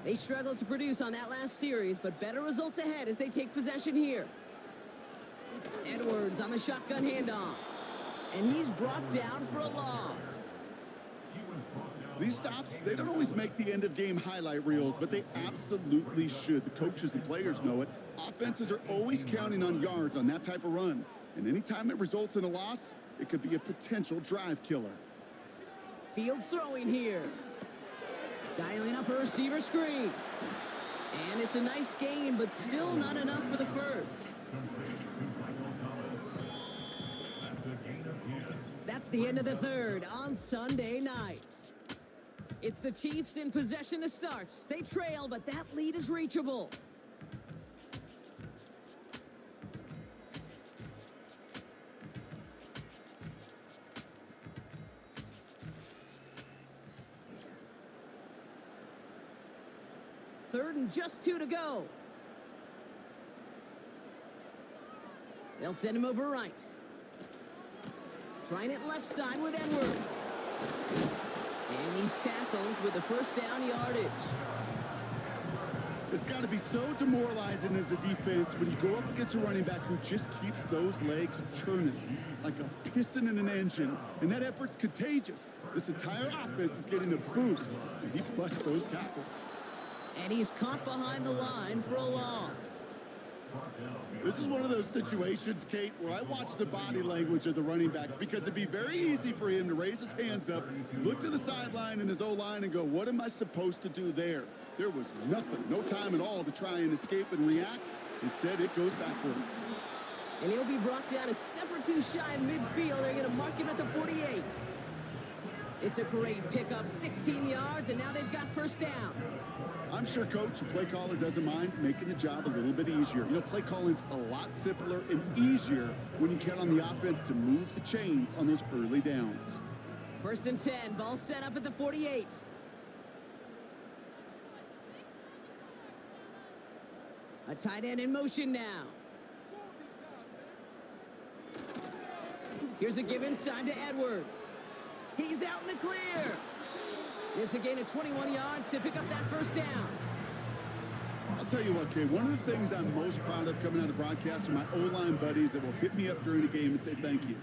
Speaker 2: They struggled to produce on that last series, but better results ahead as they take possession here. Edwards on the shotgun handoff. And he's brought down for a loss.
Speaker 3: These stops, they don't always make the end-of-game highlight reels, but they absolutely should. The coaches and players know it. Offenses are always counting on yards on that type of run. And anytime it results in a loss, it could be a potential drive killer.
Speaker 2: Fields throwing here. Dialing up a receiver screen. And it's a nice gain, but still not enough for the first. That's the end of the third on Sunday night. It's the Chiefs in possession to start. They trail, but that lead is reachable. Third and just 2 to go. They'll send him over right. Trying it left side with Edwards. And he's tackled with the first down yardage.
Speaker 3: It's got to be so demoralizing as a defense when you go up against a running back who just keeps those legs churning like a piston in an engine, and that effort's contagious. This entire offense is getting a boost, and he busts those tackles.
Speaker 2: And he's caught behind the line for a loss.
Speaker 3: This is one of those situations, Kate, where I watch the body language of the running back, because it'd be very easy for him to raise his hands up, look to the sideline and his O-line and go, what am I supposed to do there? There was nothing, no time at all to try and escape and react. Instead, it goes backwards.
Speaker 2: And he'll be brought down a step or two shy of midfield. They're going to mark him at the 48. It's a great pickup, 16 yards, and now they've got first down.
Speaker 3: I'm sure coach and play caller doesn't mind making the job a little bit easier. You know, play calling's a lot simpler and easier when you count on the offense to move the chains on those early downs.
Speaker 2: First and 10, ball set up at the 48. A tight end in motion now. Here's a give inside to Edwards. He's out in the clear. It's a gain of 21 yards to pick up that first down.
Speaker 3: I'll tell you what, Kate, one of the things I'm most proud of coming out of broadcast are my O-line buddies that will hit me up during the game and say thank you.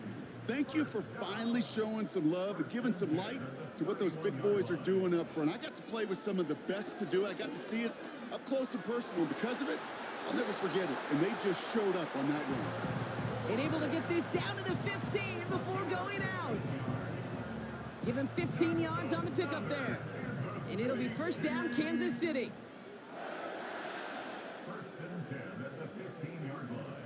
Speaker 3: Thank you for finally showing some love and giving some light to what those big boys are doing up front. I got to play with some of the best to do it. I got to see it up close and personal. Because of it, I'll never forget it. And they just showed up on that run.
Speaker 2: And able to get this down to the 15 before going out. Give him 15 yards on the pickup there. And it'll be first down, Kansas City.
Speaker 4: First and 10 at the 15-yard line.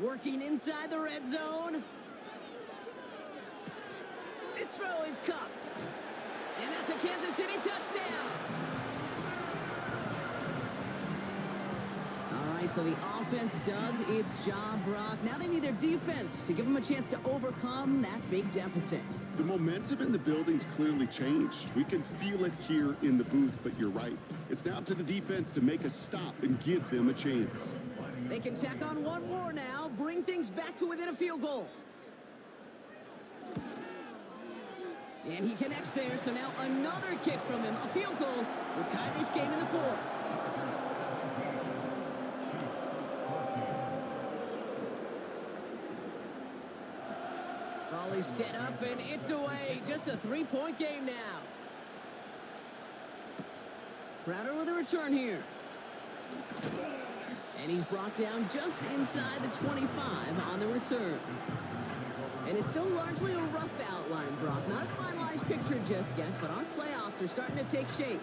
Speaker 2: Working inside the red zone. This throw is caught. And that's a Kansas City touchdown. All right, so the offense does its job, Brock. Now they need their defense to give them a chance to overcome that big deficit.
Speaker 3: The momentum in the building's clearly changed. We can feel it here in the booth, but you're right. It's now up to the defense to make a stop and give them a chance.
Speaker 2: They can tack on one more now, bring things back to within a field goal. And he connects there, so now another kick from him. A field goal will tie this game in the fourth. Ball is set up, and it's away. Just a 3-point game now. Crowder with a return here. And he's brought down just inside the 25 on the return. And it's still largely a rough outline, Brock. Not a finalized picture just yet, but our playoffs are starting to take shape.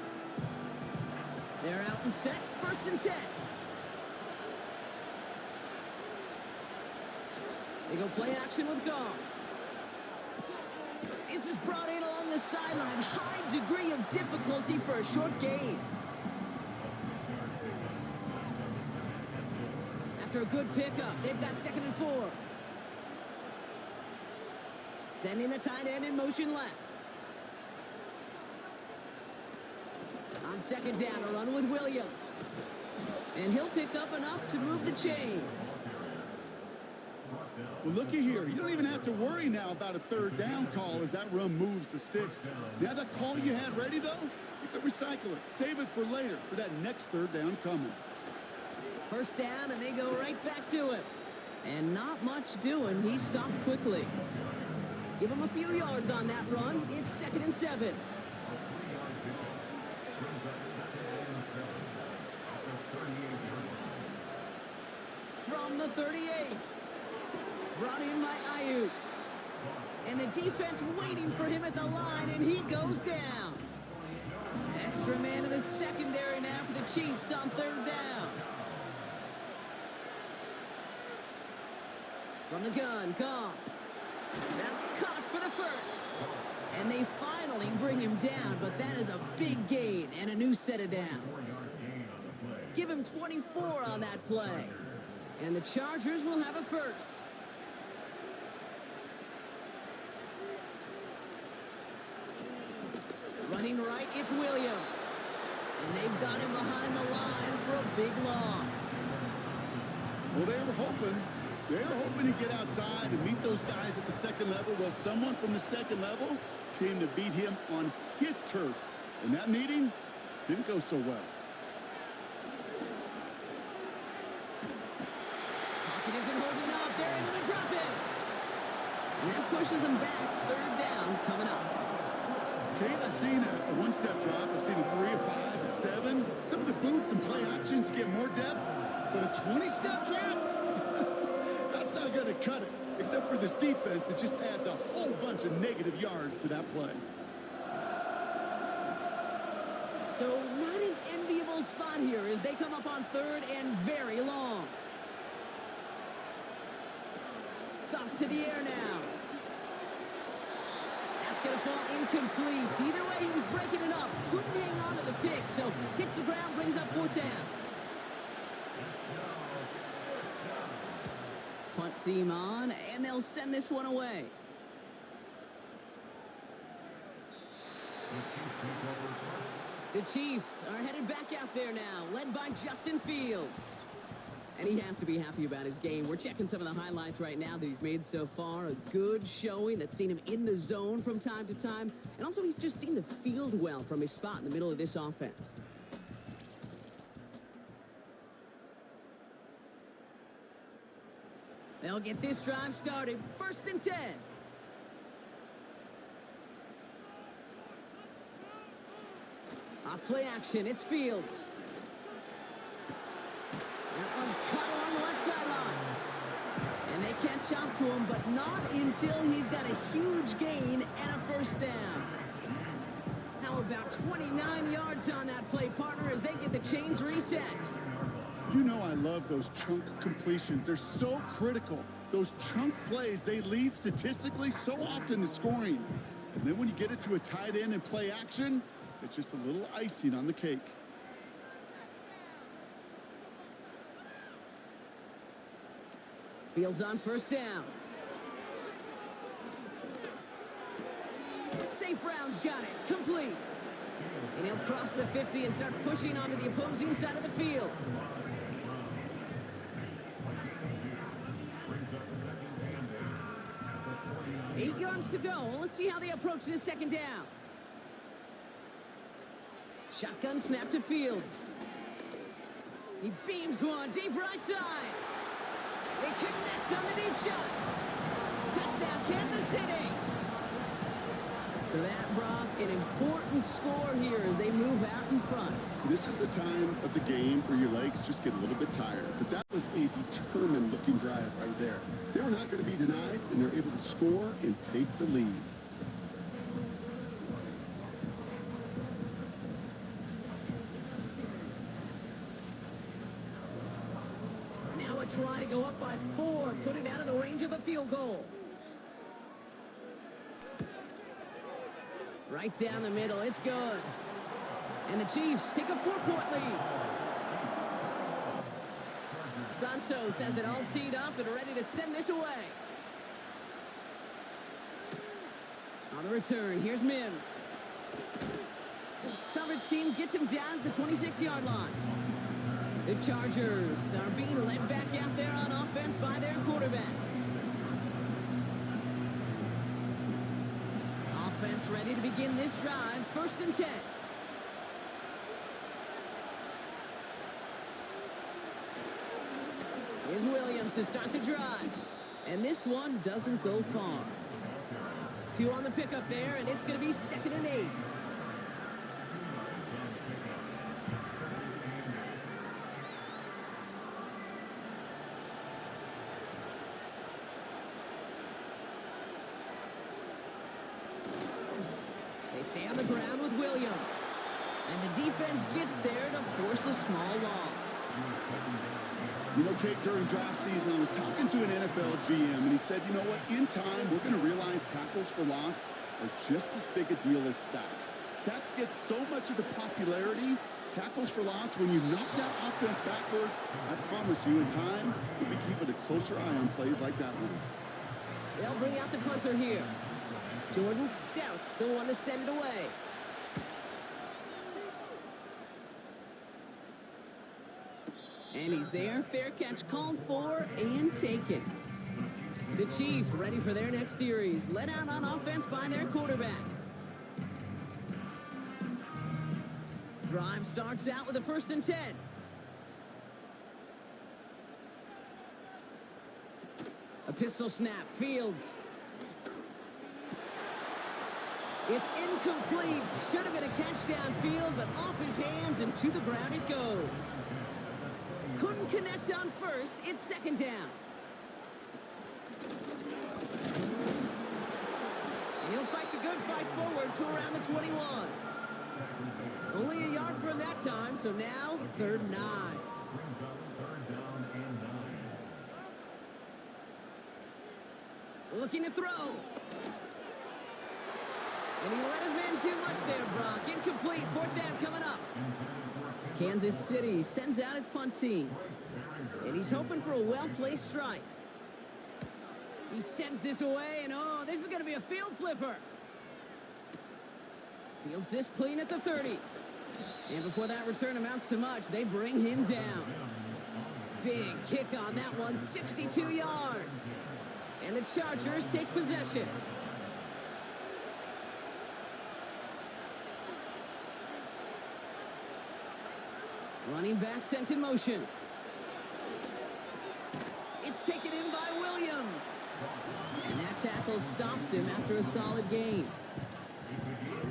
Speaker 2: They're out and set, first and 10. They go play action with Goff. This is brought in along the sideline. High degree of difficulty for a short gain. After a good pickup, they've got second and 4. Sending the tight end in motion left. On second down, a run with Williams. And he'll pick up enough to move the chains.
Speaker 3: Well, looky here. You don't even have to worry now about a third down call as that run moves the sticks. Now that call you had ready, though, you could recycle it. Save it for later for that next third down coming.
Speaker 2: First down, and they go right back to it. And not much doing. He stopped quickly. Give him a few yards on that run. It's 2nd and 7. From the 38. Brought in by Ayuk. And the defense waiting for him at the line, and he goes down. Extra man in the secondary now for the Chiefs on 3rd down. From the gun, Goff. That's caught for the first. And they finally bring him down, but that is a big gain and a new set of downs. Give him 24 on that play. And the Chargers will have a first. Running right, it's Williams. And they've got him behind the line for a big loss.
Speaker 3: Well, they were hoping to get outside and meet those guys at the second level. Well, someone from the second level came to beat him on his turf. And that meeting didn't go so well.
Speaker 2: Pocket isn't holding up. They're able to drop it. And that pushes them back. 3rd down coming up.
Speaker 3: Kate, I've seen a one-step drop. I've seen a 3, a 5, a 7. Some of the boots and play actions get more depth. But a 20-step drop? That's not going to cut it. Except for this defense, it just adds a whole bunch of negative yards to that play.
Speaker 2: So not an enviable spot here as they come up on 3rd and very long. Goff to the air now. That's going to fall incomplete. Either way, he was breaking it up. Couldn't hang on to the pick, so hits the ground, brings up 4th down. Punt team on, and they'll send this one away. The Chiefs are headed back out there now, led by Justin Fields. And he has to be happy about his game. We're checking some of the highlights right now that he's made so far. A good showing that's seen him in the zone from time to time. And also, he's just seen the field well from his spot in the middle of this offense. They'll get this drive started. 1st and 10. Off play action, it's Fields. That one's cut along the left sideline. And they catch up to him, but not until he's got a huge gain and a 1st down. How about 29 yards on that play, partner, as they get the chains reset?
Speaker 3: You know I love those chunk completions. They're so critical. Those chunk plays, they lead statistically so often to scoring. And then when you get it to a tight end and play action, it's just a little icing on the cake.
Speaker 2: Fields on 1st down. St. Brown's got it. Complete. And he'll cross the 50 and start pushing onto the opposing side of the field. 8 yards to go. Let's see how they approach this 2nd down. Shotgun snap to Fields. He beams one deep right side. They connect on the deep shot. Touchdown, Kansas City. So that, Brock, an important score here as they move out in front.
Speaker 3: This is the time of the game where your legs just get a little bit tired. But that was a determined-looking drive right there. They were not going to be denied, and they're able to score and take the lead.
Speaker 2: Now a try to go up by 4, put it out of the range of a field goal. Right down the middle, it's good. And the Chiefs take a 4-point lead. Santos has it all teed up and ready to send this away. On the return, here's Mims. Coverage team gets him down at the 26-yard line. The Chargers are being led back out there on offense by their quarterback. Offense ready to begin this drive. 1st and 10. Here's Williams to start the drive. And this one doesn't go far. 2 on the pickup there, and it's going to be 2nd and 8. They stay on the ground with Williams. And the defense gets there to force a small loss.
Speaker 3: You know, Kate, during draft season, I was talking to an NFL GM, and he said, you know what, in time, we're going to realize tackles for loss are just as big a deal as sacks. Sacks get so much of the popularity. Tackles for loss, when you knock that offense backwards, I promise you, in time, we'll be keeping a closer eye on plays like that one.
Speaker 2: They'll bring out the punter here. Jordan Stout's the one to send it away. And he's there. Fair catch called for and taken. The Chiefs ready for their next series. Led out on offense by their quarterback. Drive starts out with a 1st and 10. A pistol snap. Fields. It's incomplete. Should have been a catch downfield, but off his hands and to the ground it goes. Couldn't connect on 1st. It's 2nd down. And he'll fight the good fight forward to around the 21. Only a yard from that time, so now 3rd and 9. Looking to throw. And he let his man too much there, Brock. Incomplete. 4th down coming up. Kansas City sends out its punt team. And he's hoping for a well-placed strike. He sends this away, and oh, this is going to be a field flipper. Fields this clean at the 30. And before that return amounts to much, they bring him down. Big kick on that one, 62 yards. And the Chargers take possession. Running back sent in motion. It's taken in by Williams. And that tackle stops him after a solid gain.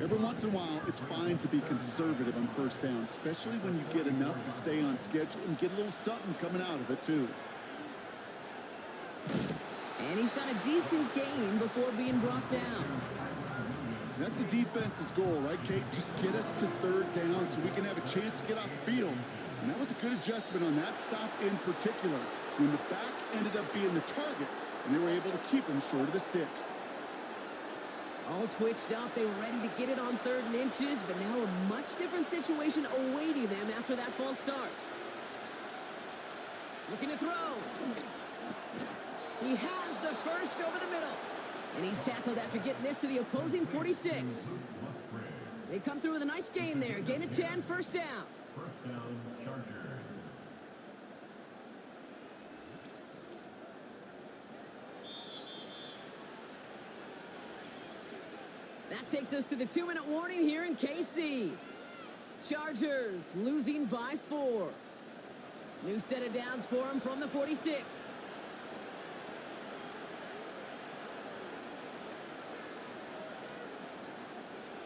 Speaker 3: Every once in a while, it's fine to be conservative on 1st down, especially when you get enough to stay on schedule and get a little something coming out of it, too.
Speaker 2: And he's got a decent gain before being brought down.
Speaker 3: That's a defense's goal, right, Kate? Just get us to 3rd down so we can have a chance to get off the field. And that was a good adjustment on that stop in particular, when the back ended up being the target, and they were able to keep him short of the sticks.
Speaker 2: All twitched up, they were ready to get it on 3rd and inches, but now a much different situation awaiting them after that false start. Looking to throw. He has the first over the middle. And he's tackled after getting this to the opposing 46. They come through with a nice gain there. Gain of 10, 1st down.
Speaker 4: 1st down, Chargers.
Speaker 2: That takes us to the 2-minute warning here in KC. Chargers losing by 4. New set of downs for him from the 46.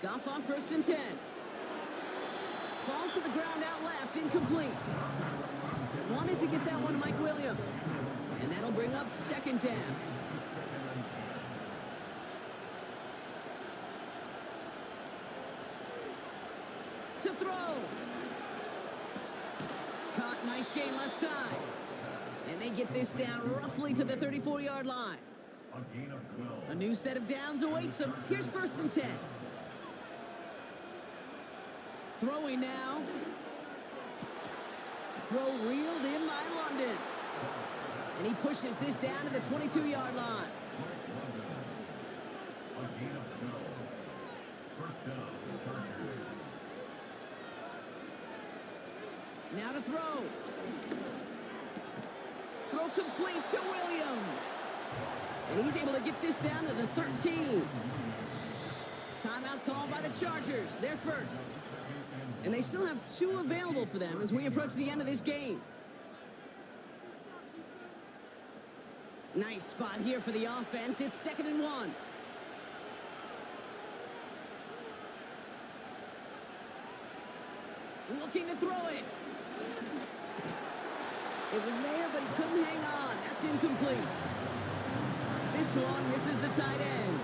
Speaker 2: Goff on 1st and 10. Falls to the ground out left, incomplete. Wanted to get that one to Mike Williams. And that'll bring up 2nd down. To throw. Caught, nice gain left side. And they get this down roughly to the 34-yard line.
Speaker 4: A gain of 12.
Speaker 2: A new set of downs awaits them. Here's 1st and 10. Throwing now. Throw reeled in by London. And he pushes this down to the 22-yard line.
Speaker 4: A gain of 12. 1st down, Chargers.
Speaker 2: Now to throw. Incomplete to Williams. And he's able to get this down to the 13. Timeout called by the Chargers. They're first. And they still have 2 available for them as we approach the end of this game. Nice spot here for the offense. It's 2nd and 1. Looking to throw it. It was there, but he couldn't hang on. That's incomplete. This one misses the tight end.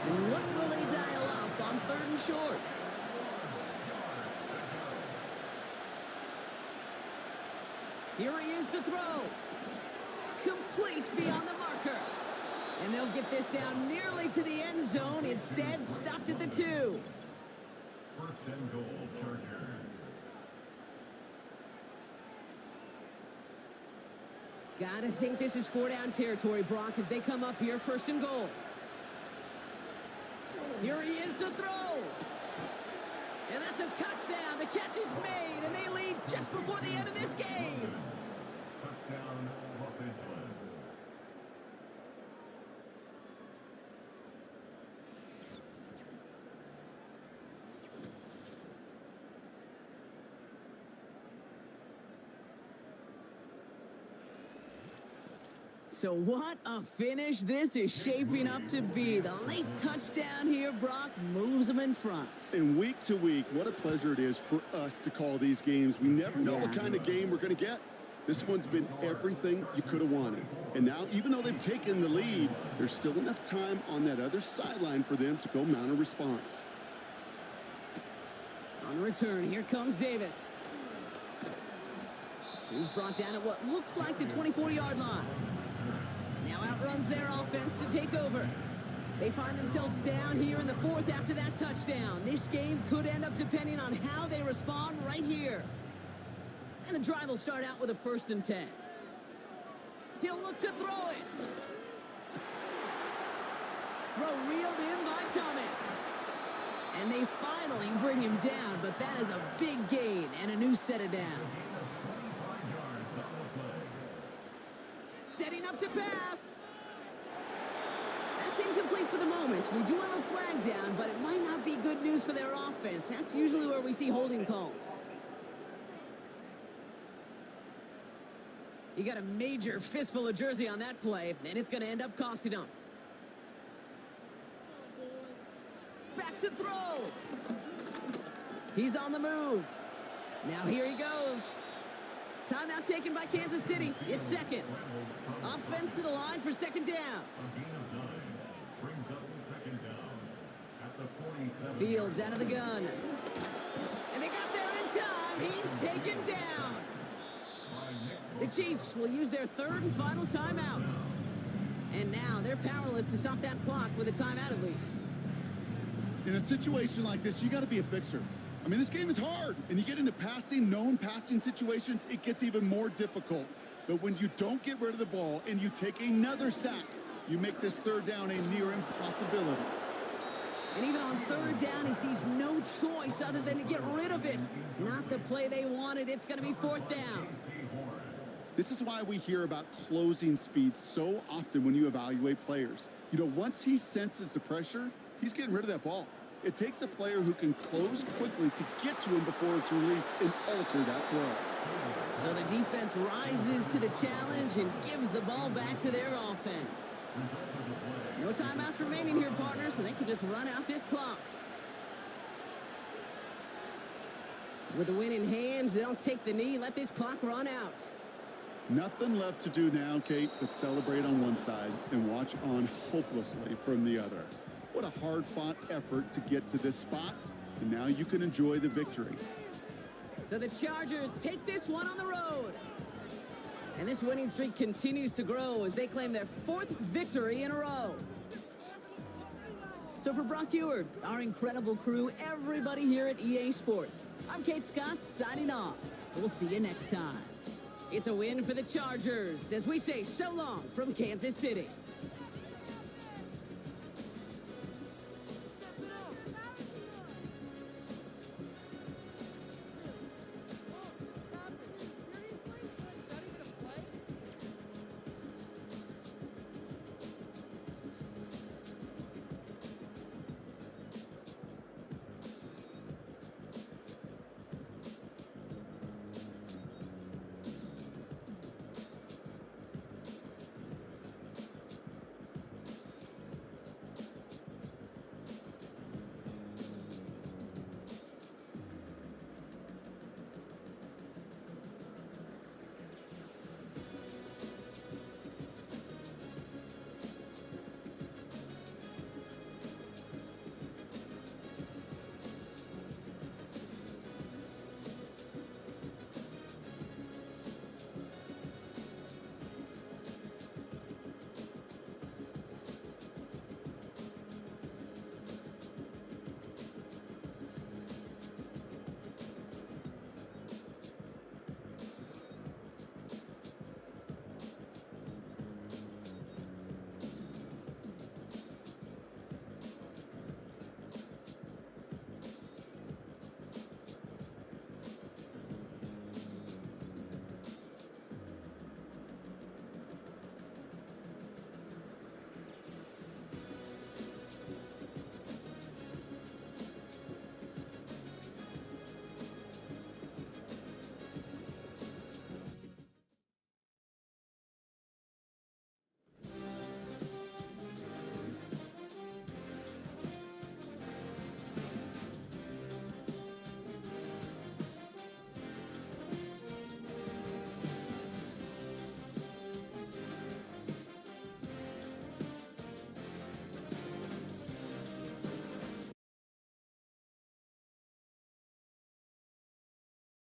Speaker 2: And what will they dial up on 3rd and short? Here he is to throw. Complete beyond the marker. And they'll get this down nearly to the end zone. Instead, stopped at the 2.
Speaker 4: 1st and goal, Chargers.
Speaker 2: Gotta think this is 4-down territory, Brock, as they come up here, 1st and goal. Here he is to throw. And that's a touchdown. The catch is made, and they lead just before the end of this game.
Speaker 4: Touchdown, Los Angeles.
Speaker 2: So what a finish this is shaping up to be. The late touchdown here, Brock, moves them in front.
Speaker 3: And week to week, what a pleasure it is for us to call these games. We never know what kind of game we're going to get. This one's been everything you could have wanted. And now, even though they've taken the lead, there's still enough time on that other sideline for them to go mount a response.
Speaker 2: On return, here comes Davis. He's brought down at what looks like the 24-yard line. Now outruns their offense to take over. They find themselves down here in the 4th after that touchdown. This game could end up depending on how they respond right here. And the drive will start out with a 1st and 10. He'll look to throw it. Throw reeled in by Thomas. And they finally bring him down, but that is a big gain and a new set of downs. Setting up to pass. That's incomplete for the moment. We do have a flag down, but it might not be good news for their offense. That's usually where we see holding calls. You got a major fistful of jersey on that play, and it's going to end up costing them. Back to throw. He's on the move. Now here he goes. Timeout taken by Kansas City. It's 2nd. Offense to the line for 2nd down.
Speaker 4: A gain of 9 brings up 2nd down at the 47.
Speaker 2: Fields out of the gun. And they got there in time. He's taken down. The Chiefs will use their 3rd and final timeout. And now they're powerless to stop that clock with a timeout at least.
Speaker 3: In a situation like this, you got to be a fixer. I mean, this game is hard, and you get into known passing situations, it gets even more difficult. But when you don't get rid of the ball and you take another sack, you make this 3rd down a near impossibility.
Speaker 2: And even on 3rd down, he sees no choice other than to get rid of it. Not the play they wanted. It's going to be 4th down.
Speaker 3: This is why we hear about closing speed so often when you evaluate players. You know, once he senses the pressure, he's getting rid of that ball. It takes a player who can close quickly to get to him before it's released and alter that throw.
Speaker 2: So the defense rises to the challenge and gives the ball back to their offense. No timeouts remaining here, partner, so they can just run out this clock. With the win in hand, they'll take the knee and let this clock run out.
Speaker 3: Nothing left to do now, Kate, but celebrate on one side and watch on hopelessly from the other. What a hard-fought effort to get to this spot, and now you can enjoy the victory.
Speaker 2: So the Chargers take this one on the road. And this winning streak continues to grow as they claim their 4th victory in a row. So for Brock Eward, our incredible crew, everybody here at EA Sports, I'm Kate Scott signing off. We'll see you next time. It's a win for the Chargers as we say so long from Kansas City.